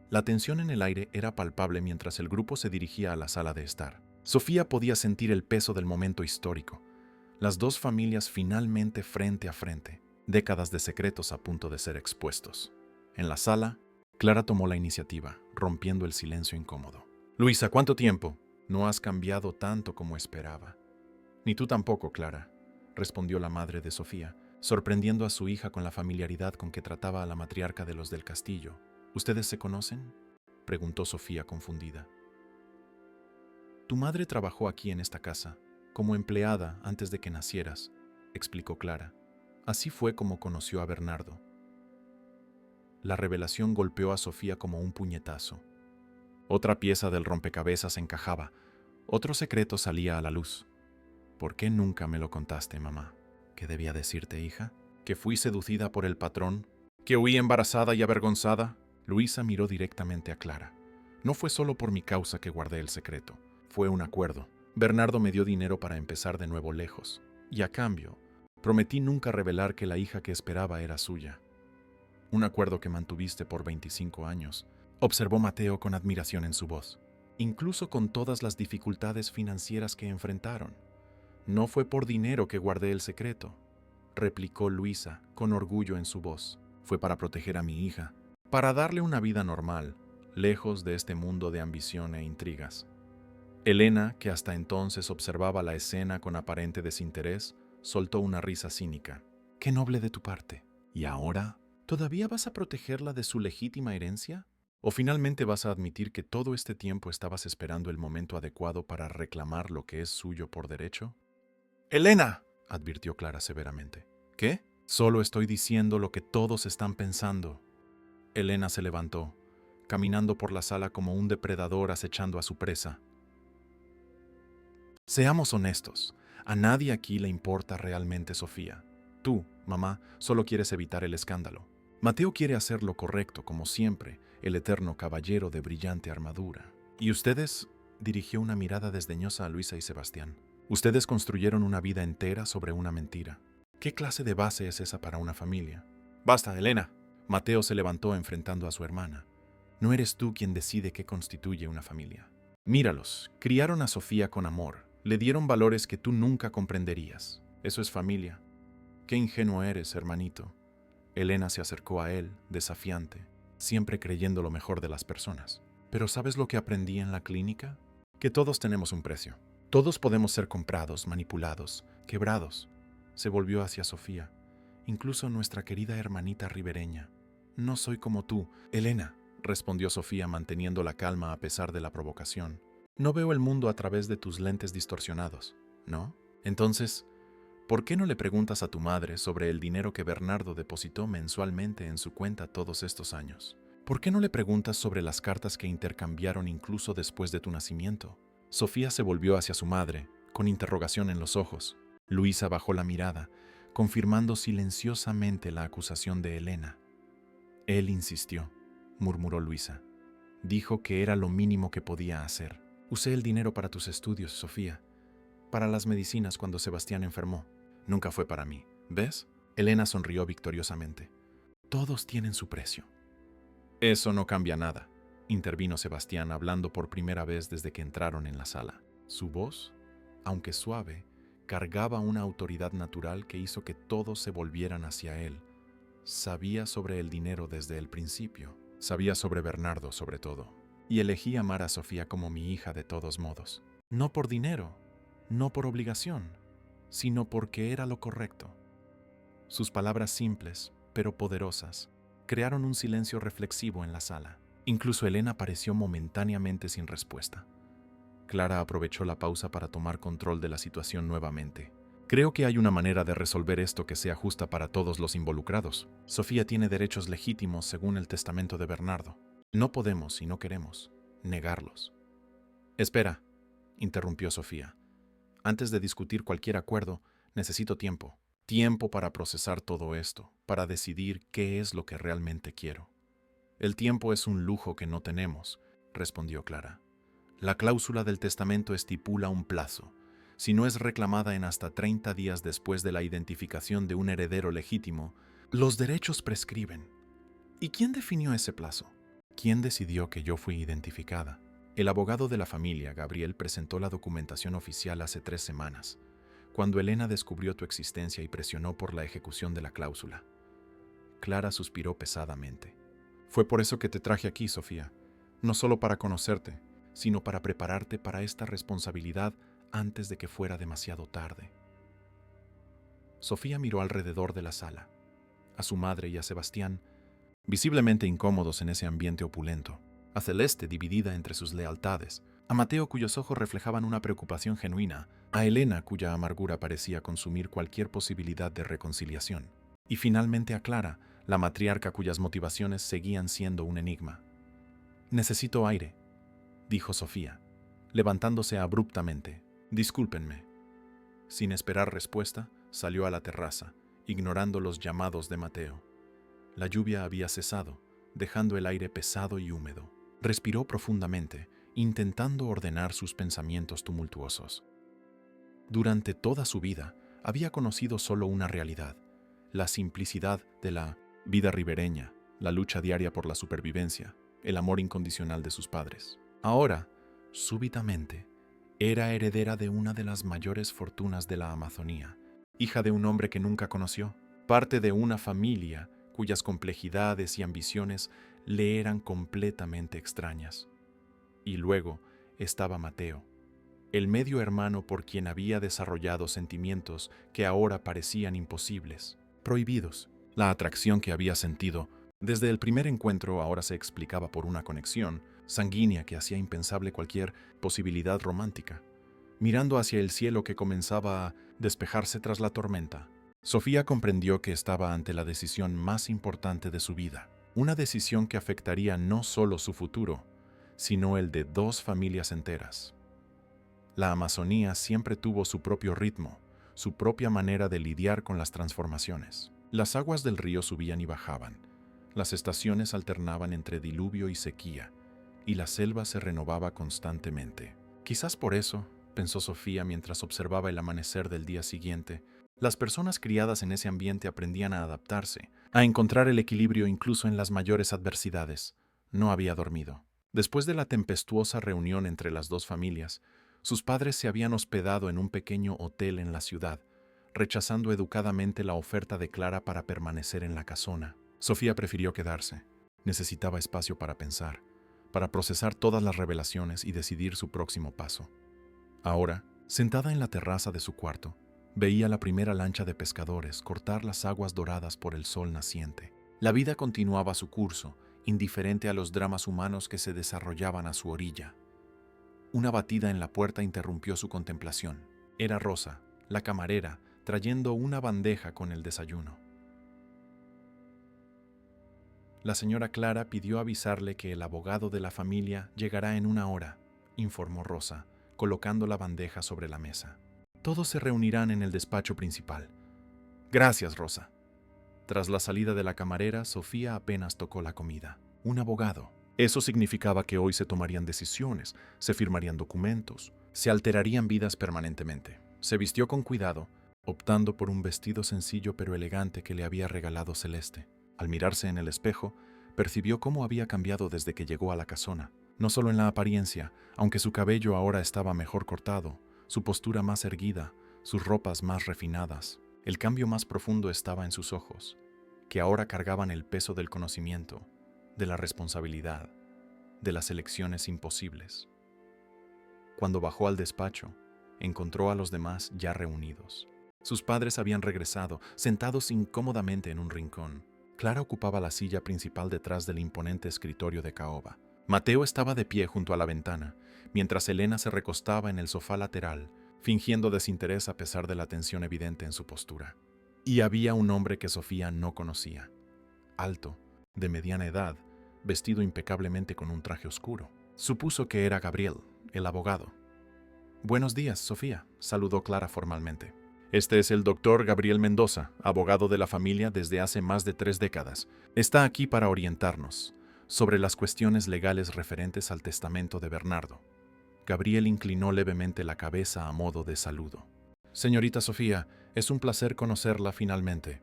La tensión en el aire era palpable mientras el grupo se dirigía a la sala de estar. Sofía podía sentir el peso del momento histórico. Las dos familias finalmente frente a frente, décadas de secretos a punto de ser expuestos. En la sala, Clara tomó la iniciativa, rompiendo el silencio incómodo. Luisa, ¿cuánto tiempo? No has cambiado tanto como esperaba. Ni tú tampoco, Clara, respondió la madre de Sofía, sorprendiendo a su hija con la familiaridad con que trataba a la matriarca de los del castillo. ¿Ustedes se conocen?, preguntó Sofía confundida. Tu madre trabajó aquí en esta casa, como empleada antes de que nacieras, explicó Clara. Así fue como conoció a Bernardo. La revelación golpeó a Sofía como un puñetazo. Otra pieza del rompecabezas encajaba, otro secreto salía a la luz. ¿Por qué nunca me lo contaste, mamá? ¿Qué debía decirte, hija? ¿Que fui seducida por el patrón? ¿Que huí embarazada y avergonzada? Luisa miró directamente a Clara. No fue solo por mi causa que guardé el secreto. Fue un acuerdo. Bernardo me dio dinero para empezar de nuevo lejos. Y a cambio, prometí nunca revelar que la hija que esperaba era suya. Un acuerdo que mantuviste por 25 años, observó Mateo con admiración en su voz. Incluso con todas las dificultades financieras que enfrentaron. No fue por dinero que guardé el secreto, replicó Luisa con orgullo en su voz. Fue para proteger a mi hija, para darle una vida normal, lejos de este mundo de ambición e intrigas. Elena, que hasta entonces observaba la escena con aparente desinterés, soltó una risa cínica. ¡Qué noble de tu parte! ¿Y ahora? ¿Todavía vas a protegerla de su legítima herencia? ¿O finalmente vas a admitir que todo este tiempo estabas esperando el momento adecuado para reclamar lo que es suyo por derecho? ¡Elena!, advirtió Clara severamente. ¿Qué? Solo estoy diciendo lo que todos están pensando. Elena se levantó, caminando por la sala como un depredador acechando a su presa. Seamos honestos, a nadie aquí le importa realmente Sofía. Tú, mamá, solo quieres evitar el escándalo. Mateo quiere hacer lo correcto, como siempre, el eterno caballero de brillante armadura. ¿Y ustedes? Dirigió una mirada desdeñosa a Luisa y Sebastián. Ustedes construyeron una vida entera sobre una mentira. ¿Qué clase de base es esa para una familia? ¡Basta, Elena! Mateo se levantó enfrentando a su hermana. No eres tú quien decide qué constituye una familia. Míralos, criaron a Sofía con amor, le dieron valores que tú nunca comprenderías. Eso es familia. Qué ingenuo eres, hermanito. Elena se acercó a él, desafiante, siempre creyendo lo mejor de las personas. ¿Pero sabes lo que aprendí en la clínica? Que todos tenemos un precio. Todos podemos ser comprados, manipulados, quebrados. Se volvió hacia Sofía, incluso nuestra querida hermanita ribereña. No soy como tú, Elena, respondió Sofía manteniendo la calma a pesar de la provocación. No veo el mundo a través de tus lentes distorsionados, ¿no? Entonces, ¿por qué no le preguntas a tu madre sobre el dinero que Bernardo depositó mensualmente en su cuenta todos estos años? ¿Por qué no le preguntas sobre las cartas que intercambiaron incluso después de tu nacimiento? Sofía se volvió hacia su madre, con interrogación en los ojos. Luisa bajó la mirada, confirmando silenciosamente la acusación de Elena. Él insistió, murmuró Luisa. Dijo que era lo mínimo que podía hacer. Usé el dinero para tus estudios, Sofía. Para las medicinas cuando Sebastián enfermó. Nunca fue para mí. ¿Ves? Elena sonrió victoriosamente. Todos tienen su precio. Eso no cambia nada, intervino Sebastián hablando por primera vez desde que entraron en la sala. Su voz, aunque suave, cargaba una autoridad natural que hizo que todos se volvieran hacia él. Sabía sobre el dinero desde el principio. Sabía sobre Bernardo sobre todo. Y elegí amar a Sofía como mi hija de todos modos. No por dinero, no por obligación, sino porque era lo correcto. Sus palabras simples, pero poderosas, crearon un silencio reflexivo en la sala. Incluso Elena pareció momentáneamente sin respuesta. Clara aprovechó la pausa para tomar control de la situación nuevamente. Creo que hay una manera de resolver esto que sea justa para todos los involucrados. Sofía tiene derechos legítimos según el testamento de Bernardo. No podemos, si no queremos, negarlos. Espera, interrumpió Sofía. Antes de discutir cualquier acuerdo, necesito tiempo. Tiempo para procesar todo esto, para decidir qué es lo que realmente quiero. El tiempo es un lujo que no tenemos, respondió Clara. La cláusula del testamento estipula un plazo. Si no es reclamada en hasta 30 días después de la identificación de un heredero legítimo, los derechos prescriben. ¿Y quién definió ese plazo? ¿Quién decidió que yo fui identificada? El abogado de la familia, Gabriel, presentó la documentación oficial hace 3 semanas, cuando Elena descubrió tu existencia y presionó por la ejecución de la cláusula. Clara suspiró pesadamente. Fue por eso que te traje aquí, Sofía, no solo para conocerte, sino para prepararte para esta responsabilidad antes de que fuera demasiado tarde. Sofía miró alrededor de la sala, a su madre y a Sebastián, visiblemente incómodos en ese ambiente opulento, a Celeste dividida entre sus lealtades, a Mateo cuyos ojos reflejaban una preocupación genuina, a Elena cuya amargura parecía consumir cualquier posibilidad de reconciliación, y finalmente a Clara, la matriarca cuyas motivaciones seguían siendo un enigma. «Necesito aire», dijo Sofía, levantándose abruptamente. «Discúlpenme». Sin esperar respuesta, salió a la terraza, ignorando los llamados de Mateo. La lluvia había cesado, dejando el aire pesado y húmedo. Respiró profundamente, intentando ordenar sus pensamientos tumultuosos. Durante toda su vida, había conocido solo una realidad: la simplicidad de la vida ribereña, la lucha diaria por la supervivencia, el amor incondicional de sus padres. Ahora, súbitamente, era heredera de una de las mayores fortunas de la Amazonía, hija de un hombre que nunca conoció, parte de una familia cuyas complejidades y ambiciones le eran completamente extrañas. Y luego estaba Mateo, el medio hermano por quien había desarrollado sentimientos que ahora parecían imposibles, prohibidos. La atracción que había sentido desde el primer encuentro ahora se explicaba por una conexión sanguínea que hacía impensable cualquier posibilidad romántica. Mirando hacia el cielo que comenzaba a despejarse tras la tormenta, Sofía comprendió que estaba ante la decisión más importante de su vida, una decisión que afectaría no solo su futuro, sino el de 2 familias enteras. La Amazonía siempre tuvo su propio ritmo, su propia manera de lidiar con las transformaciones. Las aguas del río subían y bajaban, las estaciones alternaban entre diluvio y sequía, y la selva se renovaba constantemente. Quizás por eso, pensó Sofía mientras observaba el amanecer del día siguiente, las personas criadas en ese ambiente aprendían a adaptarse, a encontrar el equilibrio incluso en las mayores adversidades. No había dormido. Después de la tempestuosa reunión entre las 2 familias, sus padres se habían hospedado en un pequeño hotel en la ciudad, rechazando educadamente la oferta de Clara para permanecer en la casona. Sofía prefirió quedarse. Necesitaba espacio para pensar, para procesar todas las revelaciones y decidir su próximo paso. Ahora, sentada en la terraza de su cuarto, veía la primera lancha de pescadores cortar las aguas doradas por el sol naciente. La vida continuaba su curso, indiferente a los dramas humanos que se desarrollaban a su orilla. Una batida en la puerta interrumpió su contemplación. Era Rosa, la camarera, trayendo una bandeja con el desayuno. La señora Clara pidió avisarle que el abogado de la familia llegará en 1 hora, informó Rosa, colocando la bandeja sobre la mesa. Todos se reunirán en el despacho principal. Gracias, Rosa. Tras la salida de la camarera, Sofía apenas tocó la comida. Un abogado. Eso significaba que hoy se tomarían decisiones, se firmarían documentos, se alterarían vidas permanentemente. Se vistió con cuidado, optando por un vestido sencillo pero elegante que le había regalado Celeste. Al mirarse en el espejo, percibió cómo había cambiado desde que llegó a la casona. No solo en la apariencia, aunque su cabello ahora estaba mejor cortado, su postura más erguida, sus ropas más refinadas. El cambio más profundo estaba en sus ojos, que ahora cargaban el peso del conocimiento, de la responsabilidad, de las elecciones imposibles. Cuando bajó al despacho, encontró a los demás ya reunidos. Sus padres habían regresado, sentados incómodamente en un rincón. Clara ocupaba la silla principal detrás del imponente escritorio de caoba. Mateo estaba de pie junto a la ventana, mientras Elena se recostaba en el sofá lateral, fingiendo desinterés a pesar de la tensión evidente en su postura. Y había un hombre que Sofía no conocía, alto, de mediana edad, vestido impecablemente con un traje oscuro. Supuso que era Gabriel, el abogado. «Buenos días, Sofía», saludó Clara formalmente. «Este es el doctor Gabriel Mendoza, abogado de la familia desde hace más de 3 décadas. Está aquí para orientarnos sobre las cuestiones legales referentes al testamento de Bernardo». Gabriel inclinó levemente la cabeza a modo de saludo. «Señorita Sofía, es un placer conocerla finalmente».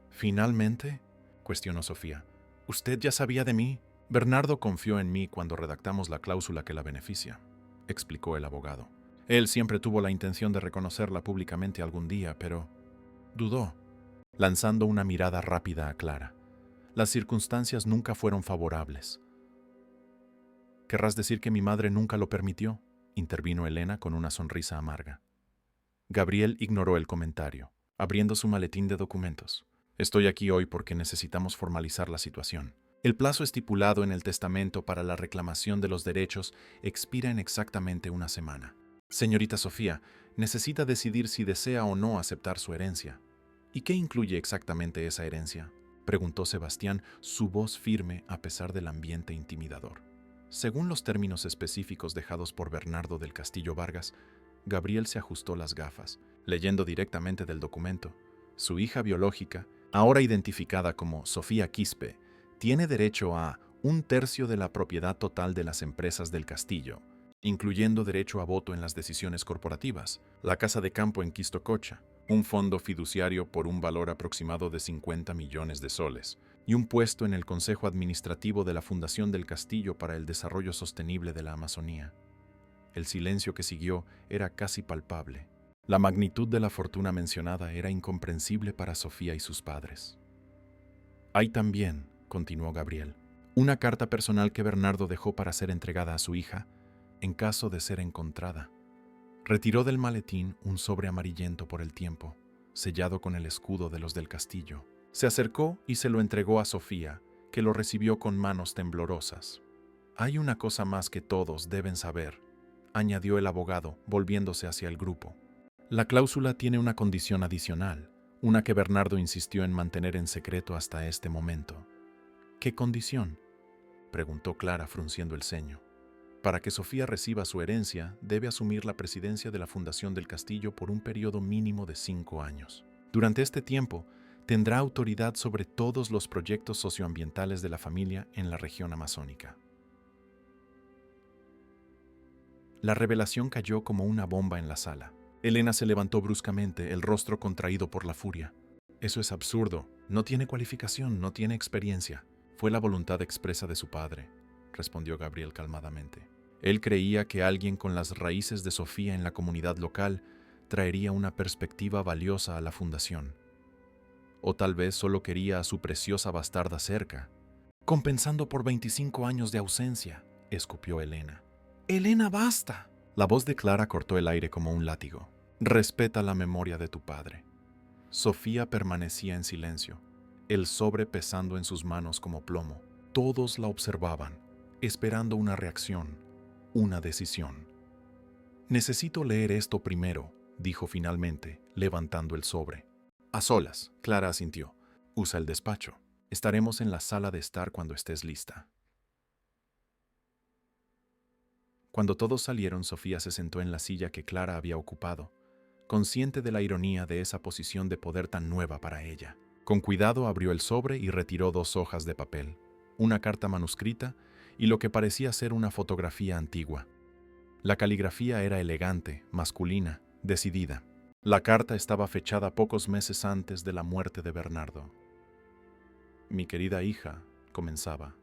«¿Finalmente?», cuestionó Sofía. «¿Usted ya sabía de mí?» «Bernardo confió en mí cuando redactamos la cláusula que la beneficia», explicó el abogado. «Él siempre tuvo la intención de reconocerla públicamente algún día, pero dudó», lanzando una mirada rápida a Clara. «Las circunstancias nunca fueron favorables». «¿Querrás decir que mi madre nunca lo permitió?», intervino Elena con una sonrisa amarga. Gabriel ignoró el comentario, abriendo su maletín de documentos. «Estoy aquí hoy porque necesitamos formalizar la situación. El plazo estipulado en el testamento para la reclamación de los derechos expira en exactamente una semana. Señorita Sofía, necesita decidir si desea o no aceptar su herencia». «¿Y qué incluye exactamente esa herencia?», preguntó Sebastián, su voz firme a pesar del ambiente intimidador. Según los términos específicos dejados por Bernardo del Castillo Vargas, Gabriel se ajustó las gafas, leyendo directamente del documento. Su hija biológica, ahora identificada como Sofía Quispe, tiene derecho a 1/3 de la propiedad total de las empresas del castillo, incluyendo derecho a voto en las decisiones corporativas, la casa de campo en Quistococha, un fondo fiduciario por un valor aproximado de 50 millones de soles, y un puesto en el Consejo Administrativo de la Fundación del Castillo para el Desarrollo Sostenible de la Amazonía. El silencio que siguió era casi palpable. La magnitud de la fortuna mencionada era incomprensible para Sofía y sus padres. «Hay también», continuó Gabriel, «una carta personal que Bernardo dejó para ser entregada a su hija, en caso de ser encontrada». Retiró del maletín un sobre amarillento por el tiempo, sellado con el escudo de los del castillo. Se acercó y se lo entregó a Sofía, que lo recibió con manos temblorosas. «Hay una cosa más que todos deben saber», añadió el abogado, volviéndose hacia el grupo. «La cláusula tiene una condición adicional, una que Bernardo insistió en mantener en secreto hasta este momento». «¿Qué condición?», preguntó Clara frunciendo el ceño. «Para que Sofía reciba su herencia, debe asumir la presidencia de la Fundación del Castillo por un periodo mínimo de 5 años. Durante este tiempo, tendrá autoridad sobre todos los proyectos socioambientales de la familia en la región amazónica». La revelación cayó como una bomba en la sala. Elena se levantó bruscamente, el rostro contraído por la furia. «Eso es absurdo. No tiene cualificación, no tiene experiencia». «Fue la voluntad expresa de su padre», respondió Gabriel calmadamente. «Él creía que alguien con las raíces de Sofía en la comunidad local traería una perspectiva valiosa a la fundación. O tal vez solo quería a su preciosa bastarda cerca». «Compensando por 25 años de ausencia», escupió Elena. «Elena, basta». La voz de Clara cortó el aire como un látigo. «Respeta la memoria de tu padre». Sofía permanecía en silencio, el sobre pesando en sus manos como plomo. Todos la observaban, esperando una reacción, una decisión. «Necesito leer esto primero», dijo finalmente, levantando el sobre. «A solas», Clara asintió. «Usa el despacho. Estaremos en la sala de estar cuando estés lista». Cuando todos salieron, Sofía se sentó en la silla que Clara había ocupado, consciente de la ironía de esa posición de poder tan nueva para ella. Con cuidado abrió el sobre y retiró 2 hojas de papel, una carta manuscrita y lo que parecía ser una fotografía antigua. La caligrafía era elegante, masculina, decidida. La carta estaba fechada pocos meses antes de la muerte de Bernardo. «Mi querida hija», comenzaba,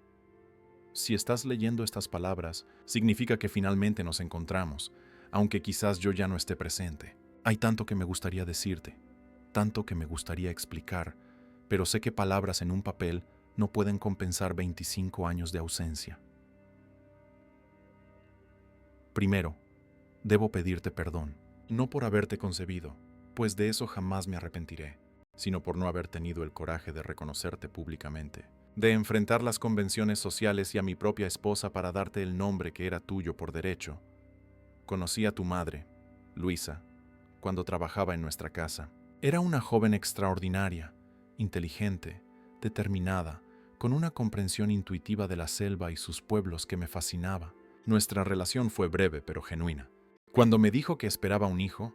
«si estás leyendo estas palabras, significa que finalmente nos encontramos, aunque quizás yo ya no esté presente. Hay tanto que me gustaría decirte, tanto que me gustaría explicar, pero sé que palabras en un papel no pueden compensar 25 años de ausencia. Primero, debo pedirte perdón, no por haberte concebido, pues de eso jamás me arrepentiré, sino por no haber tenido el coraje de reconocerte públicamente, de enfrentar las convenciones sociales y a mi propia esposa para darte el nombre que era tuyo por derecho. Conocí a tu madre, Luisa, cuando trabajaba en nuestra casa. Era una joven extraordinaria, inteligente, determinada, con una comprensión intuitiva de la selva y sus pueblos que me fascinaba. Nuestra relación fue breve pero genuina. Cuando me dijo que esperaba un hijo,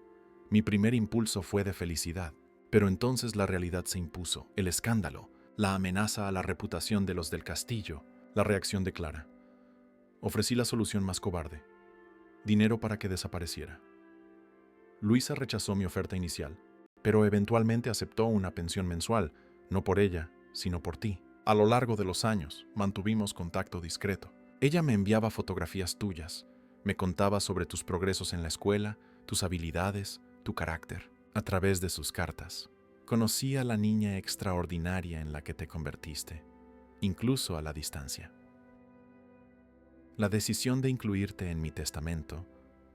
mi primer impulso fue de felicidad. Pero entonces la realidad se impuso, el escándalo, la amenaza a la reputación de los del castillo, la reacción de Clara. Ofrecí la solución más cobarde: dinero para que desapareciera. Luisa rechazó mi oferta inicial, pero eventualmente aceptó una pensión mensual, no por ella, sino por ti. A lo largo de los años, mantuvimos contacto discreto. Ella me enviaba fotografías tuyas, me contaba sobre tus progresos en la escuela, tus habilidades, tu carácter. A través de sus cartas, conocí a la niña extraordinaria en la que te convertiste, incluso a la distancia. La decisión de incluirte en mi testamento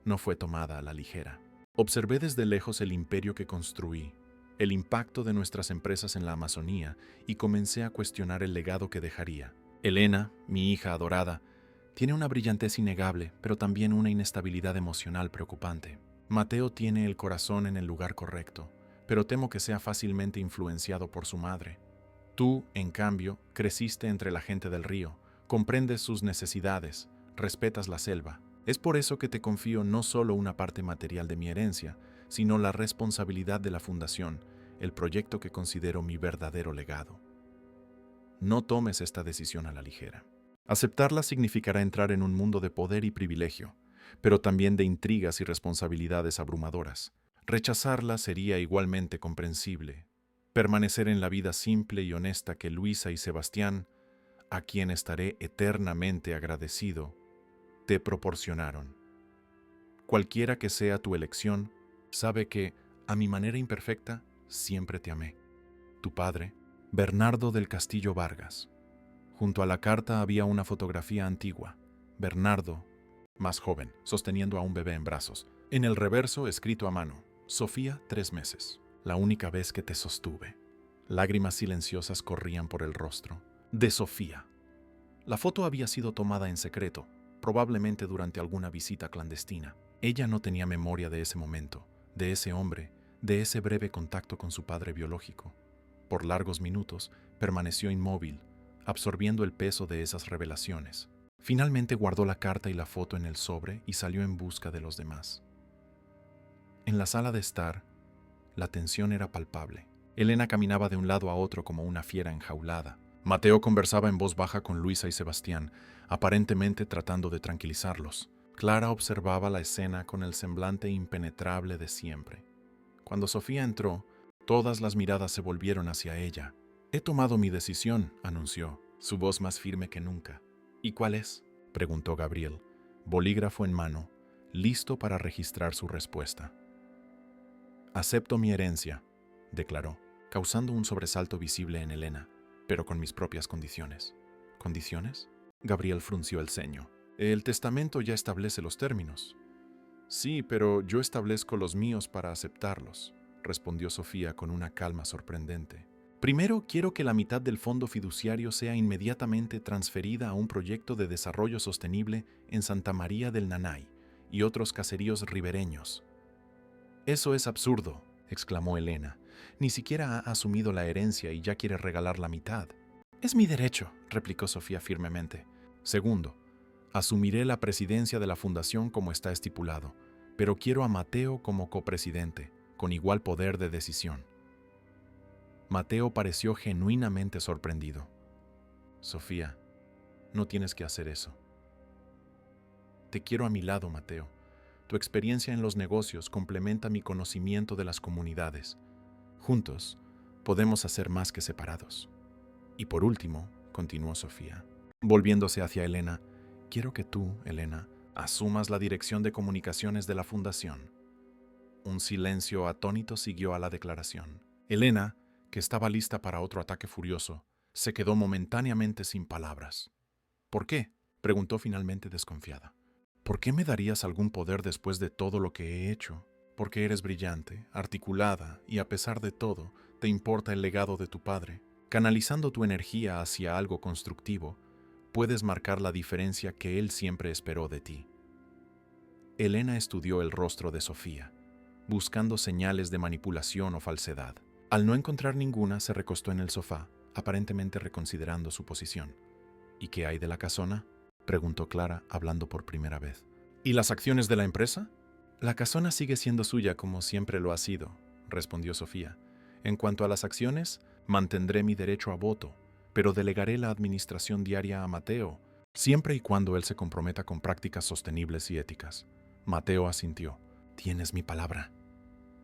no fue tomada a la ligera. Observé desde lejos el imperio que construí, el impacto de nuestras empresas en la Amazonía, y comencé a cuestionar el legado que dejaría. Elena, mi hija adorada, tiene una brillantez innegable, pero también una inestabilidad emocional preocupante. Mateo tiene el corazón en el lugar correcto, pero temo que sea fácilmente influenciado por su madre. Tú, en cambio, creciste entre la gente del río, comprendes sus necesidades, respetas la selva. Es por eso que te confío no solo una parte material de mi herencia, sino la responsabilidad de la fundación, el proyecto que considero mi verdadero legado. No tomes esta decisión a la ligera. Aceptarla significará entrar en un mundo de poder y privilegio, pero también de intrigas y responsabilidades abrumadoras. Rechazarla sería igualmente comprensible. Permanecer en la vida simple y honesta que Luisa y Sebastián, a quien estaré eternamente agradecido, te proporcionaron. Cualquiera que sea tu elección, sabe que, a mi manera imperfecta, siempre te amé. Tu padre, Bernardo del Castillo Vargas. Junto a la carta había una fotografía antigua. Bernardo, más joven, sosteniendo a un bebé en brazos. En el reverso, escrito a mano: Sofía, 3 meses. La única vez que te sostuve. Lágrimas silenciosas corrían por el rostro de Sofía. La foto había sido tomada en secreto, probablemente durante alguna visita clandestina. Ella no tenía memoria de ese momento, de ese hombre, de ese breve contacto con su padre biológico. Por largos minutos permaneció inmóvil, absorbiendo el peso de esas revelaciones. Finalmente guardó la carta y la foto en el sobre y salió en busca de los demás. En la sala de estar, la tensión era palpable. Elena caminaba de un lado a otro como una fiera enjaulada. Mateo conversaba en voz baja con Luisa y Sebastián, aparentemente tratando de tranquilizarlos. Clara observaba la escena con el semblante impenetrable de siempre. Cuando Sofía entró, todas las miradas se volvieron hacia ella. «He tomado mi decisión», anunció, su voz más firme que nunca. «¿Y cuál es?», preguntó Gabriel, bolígrafo en mano, listo para registrar su respuesta. «Acepto mi herencia», declaró, causando un sobresalto visible en Elena, «pero con mis propias condiciones». ¿Condiciones? Gabriel frunció el ceño. «El testamento ya establece los términos». «Sí, pero yo establezco los míos para aceptarlos», respondió Sofía con una calma sorprendente. «Primero, quiero que la mitad del fondo fiduciario sea inmediatamente transferida a un proyecto de desarrollo sostenible en Santa María del Nanay y otros caseríos ribereños». «Eso es absurdo», exclamó Elena. «Ni siquiera ha asumido la herencia y ya quiere regalar la mitad». «Es mi derecho», replicó Sofía firmemente. «Segundo, asumiré la presidencia de la fundación como está estipulado, pero quiero a Mateo como copresidente, con igual poder de decisión». Mateo pareció genuinamente sorprendido. «Sofía, no tienes que hacer eso. Te quiero a mi lado, Mateo. Tu experiencia en los negocios complementa mi conocimiento de las comunidades. Juntos, podemos hacer más que separados. Y por último», continuó Sofía, volviéndose hacia Elena, «quiero que tú, Elena, asumas la dirección de comunicaciones de la fundación». Un silencio atónito siguió a la declaración. Elena, que estaba lista para otro ataque furioso, se quedó momentáneamente sin palabras. «¿Por qué?», preguntó finalmente desconfiada. «¿Por qué me darías algún poder después de todo lo que he hecho? Porque eres brillante, articulada y a pesar de todo, te importa el legado de tu padre. Canalizando tu energía hacia algo constructivo, puedes marcar la diferencia que él siempre esperó de ti». Elena estudió el rostro de Sofía. buscando señales de manipulación o falsedad. Al no encontrar ninguna, se recostó en el sofá, aparentemente reconsiderando su posición. ¿Y qué hay de la casona?, preguntó Clara, hablando por primera vez. ¿Y las acciones de la empresa? La casona sigue siendo suya como siempre lo ha sido, respondió Sofía. En cuanto a las acciones, mantendré mi derecho a voto, pero delegaré la administración diaria a Mateo, siempre y cuando él se comprometa con prácticas sostenibles y éticas. Mateo asintió. Tienes mi palabra.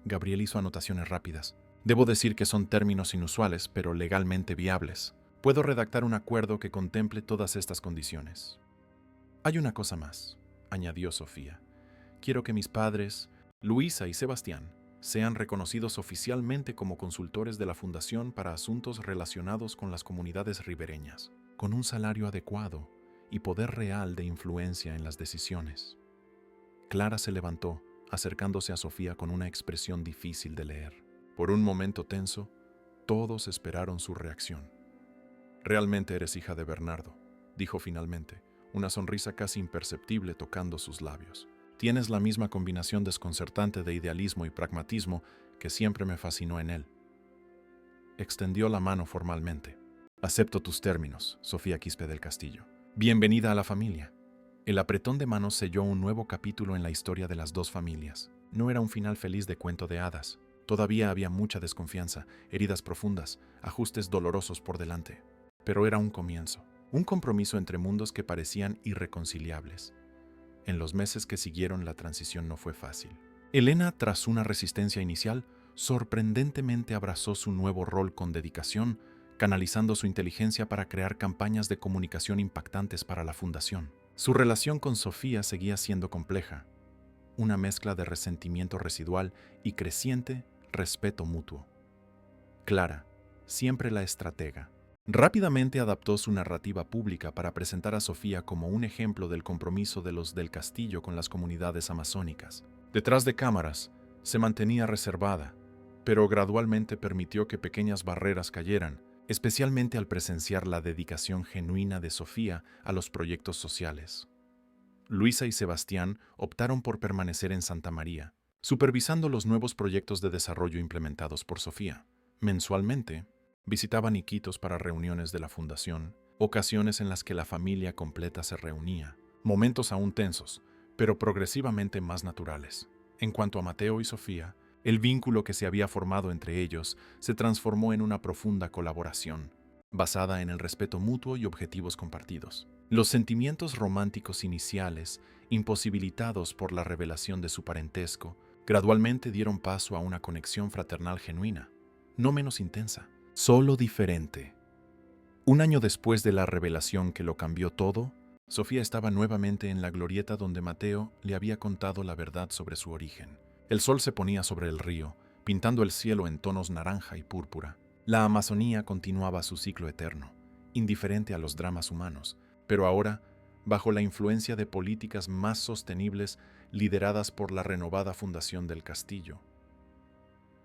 Gabriel hizo anotaciones rápidas. Debo decir que son términos inusuales, pero legalmente viables. Puedo redactar un acuerdo que contemple todas estas condiciones. Hay una cosa más, añadió Sofía. Quiero que mis padres, Luisa y Sebastián, sean reconocidos oficialmente como consultores de la Fundación para asuntos relacionados con las comunidades ribereñas, con un salario adecuado y poder real de influencia en las decisiones. Clara se levantó, acercándose a Sofía con una expresión difícil de leer. Por un momento tenso, todos esperaron su reacción. «Realmente eres hija de Bernardo», dijo finalmente, una sonrisa casi imperceptible tocando sus labios. «Tienes la misma combinación desconcertante de idealismo y pragmatismo que siempre me fascinó en él». Extendió la mano formalmente. «Acepto tus términos, Sofía Quispe del Castillo. Bienvenida a la familia». El apretón de manos selló un nuevo capítulo en la historia de las dos familias. No era un final feliz de cuento de hadas. Todavía había mucha desconfianza, heridas profundas, ajustes dolorosos por delante. Pero era un comienzo, un compromiso entre mundos que parecían irreconciliables. En los meses que siguieron, la transición no fue fácil. Elena, tras una resistencia inicial, sorprendentemente abrazó su nuevo rol con dedicación, canalizando su inteligencia para crear campañas de comunicación impactantes para la fundación. Su relación con Sofía seguía siendo compleja, una mezcla de resentimiento residual y creciente respeto mutuo. Clara, siempre la estratega, rápidamente adaptó su narrativa pública para presentar a Sofía como un ejemplo del compromiso de los del castillo con las comunidades amazónicas. Detrás de cámaras, se mantenía reservada, pero gradualmente permitió que pequeñas barreras cayeran, especialmente al presenciar la dedicación genuina de Sofía a los proyectos sociales. Luisa y Sebastián optaron por permanecer en Santa María, supervisando los nuevos proyectos de desarrollo implementados por Sofía. Mensualmente, visitaban Iquitos para reuniones de la fundación, ocasiones en las que la familia completa se reunía, momentos aún tensos, pero progresivamente más naturales. En cuanto a Mateo y Sofía, el vínculo que se había formado entre ellos se transformó en una profunda colaboración, basada en el respeto mutuo y objetivos compartidos. Los sentimientos románticos iniciales, imposibilitados por la revelación de su parentesco, gradualmente dieron paso a una conexión fraternal genuina, no menos intensa, solo diferente. Un año después de la revelación que lo cambió todo, Sofía estaba nuevamente en la glorieta donde Mateo le había contado la verdad sobre su origen. El sol se ponía sobre el río, pintando el cielo en tonos naranja y púrpura. La Amazonía continuaba su ciclo eterno, indiferente a los dramas humanos, pero ahora, bajo la influencia de políticas más sostenibles lideradas por la renovada fundación del castillo.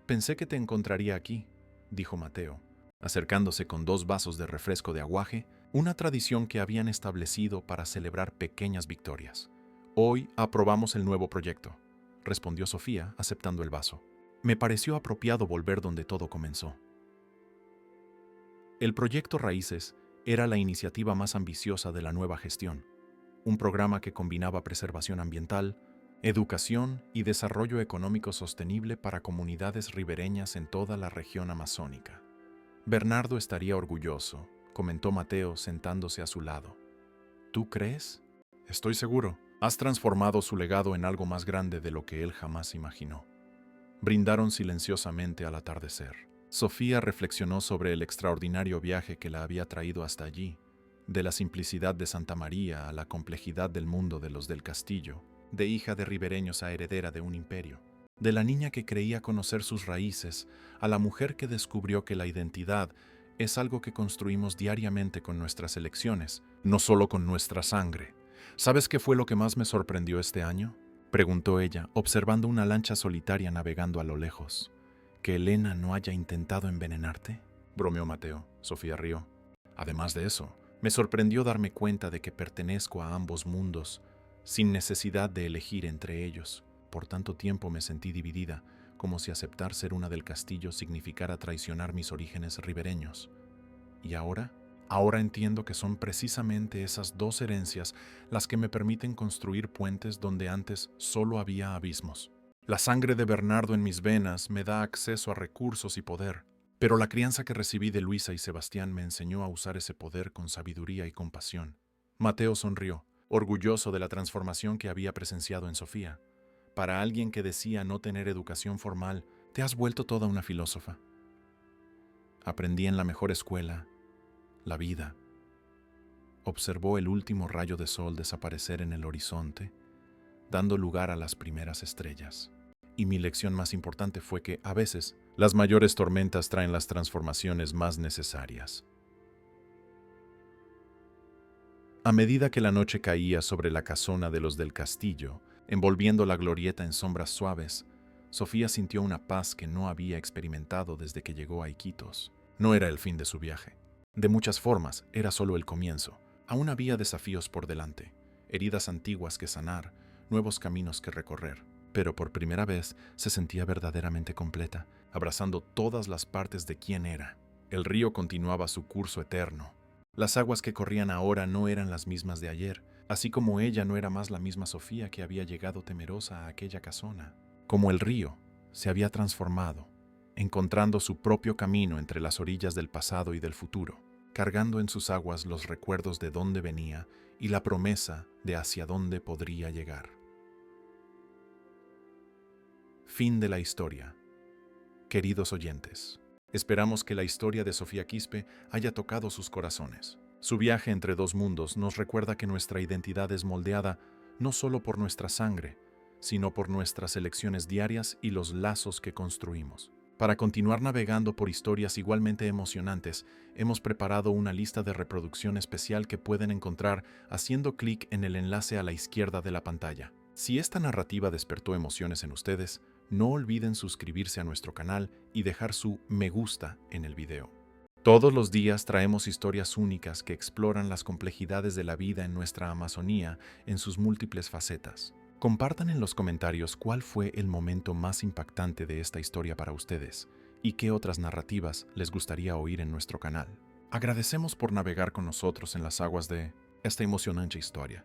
«Pensé que te encontraría aquí», dijo Mateo, acercándose con 2 vasos de refresco de aguaje, una tradición que habían establecido para celebrar pequeñas victorias. «Hoy aprobamos el nuevo proyecto», respondió Sofía, aceptando el vaso. «Me pareció apropiado volver donde todo comenzó». El proyecto Raíces era la iniciativa más ambiciosa de la nueva gestión, un programa que combinaba preservación ambiental, educación y desarrollo económico sostenible para comunidades ribereñas en toda la región amazónica. «Bernardo estaría orgulloso», comentó Mateo sentándose a su lado. «¿Tú crees?» «Estoy seguro. Has transformado su legado en algo más grande de lo que él jamás imaginó». Brindaron silenciosamente al atardecer. Sofía reflexionó sobre el extraordinario viaje que la había traído hasta allí, de la simplicidad de Santa María a la complejidad del mundo de los del castillo, de hija de ribereños a heredera de un imperio, de la niña que creía conocer sus raíces a la mujer que descubrió que la identidad es algo que construimos diariamente con nuestras elecciones, no solo con nuestra sangre. «¿Sabes qué fue lo que más me sorprendió este año?», preguntó ella, observando una lancha solitaria navegando a lo lejos. «¿Que Elena no haya intentado envenenarte?», bromeó Mateo. Sofía rió. «Además de eso, me sorprendió darme cuenta de que pertenezco a ambos mundos, sin necesidad de elegir entre ellos. por tanto tiempo me sentí dividida, como si aceptar ser una del castillo significara traicionar mis orígenes ribereños. ¿Y ahora? Ahora entiendo que son precisamente esas dos herencias las que me permiten construir puentes donde antes solo había abismos. La sangre de Bernardo en mis venas me da acceso a recursos y poder, pero la crianza que recibí de Luisa y Sebastián me enseñó a usar ese poder con sabiduría y compasión. Mateo sonrió, orgulloso de la transformación que había presenciado en Sofía. Para alguien que decía no tener educación formal, te has vuelto toda una filósofa. Aprendí en la mejor escuela, la vida. Observó el último rayo de sol desaparecer en el horizonte, dando lugar a las primeras estrellas. Y mi lección más importante fue que, a veces, las mayores tormentas traen las transformaciones más necesarias. A medida que la noche caía sobre la casona de los del castillo, envolviendo la glorieta en sombras suaves, Sofía sintió una paz que no había experimentado desde que llegó a Iquitos. No era el fin de su viaje. De muchas formas, era solo el comienzo. Aún había desafíos por delante, heridas antiguas que sanar, nuevos caminos que recorrer. Pero por primera vez se sentía verdaderamente completa, abrazando todas las partes de quién era. El río continuaba su curso eterno. Las aguas que corrían ahora no eran las mismas de ayer, así como ella no era más la misma Sofía que había llegado temerosa a aquella casona. Como el río, se había transformado, encontrando su propio camino entre las orillas del pasado y del futuro, cargando en sus aguas los recuerdos de dónde venía y la promesa de hacia dónde podría llegar. Fin de la historia. Queridos oyentes, esperamos que la historia de Sofía Quispe haya tocado sus corazones. Su viaje entre dos mundos nos recuerda que nuestra identidad es moldeada no solo por nuestra sangre, sino por nuestras elecciones diarias y los lazos que construimos. Para continuar navegando por historias igualmente emocionantes, hemos preparado una lista de reproducción especial que pueden encontrar haciendo clic en el enlace a la izquierda de la pantalla. Si esta narrativa despertó emociones en ustedes, no olviden suscribirse a nuestro canal y dejar su me gusta en el video. Todos los días traemos historias únicas que exploran las complejidades de la vida en nuestra Amazonía en sus múltiples facetas. Compartan en los comentarios cuál fue el momento más impactante de esta historia para ustedes y qué otras narrativas les gustaría oír en nuestro canal. Agradecemos por navegar con nosotros en las aguas de esta emocionante historia.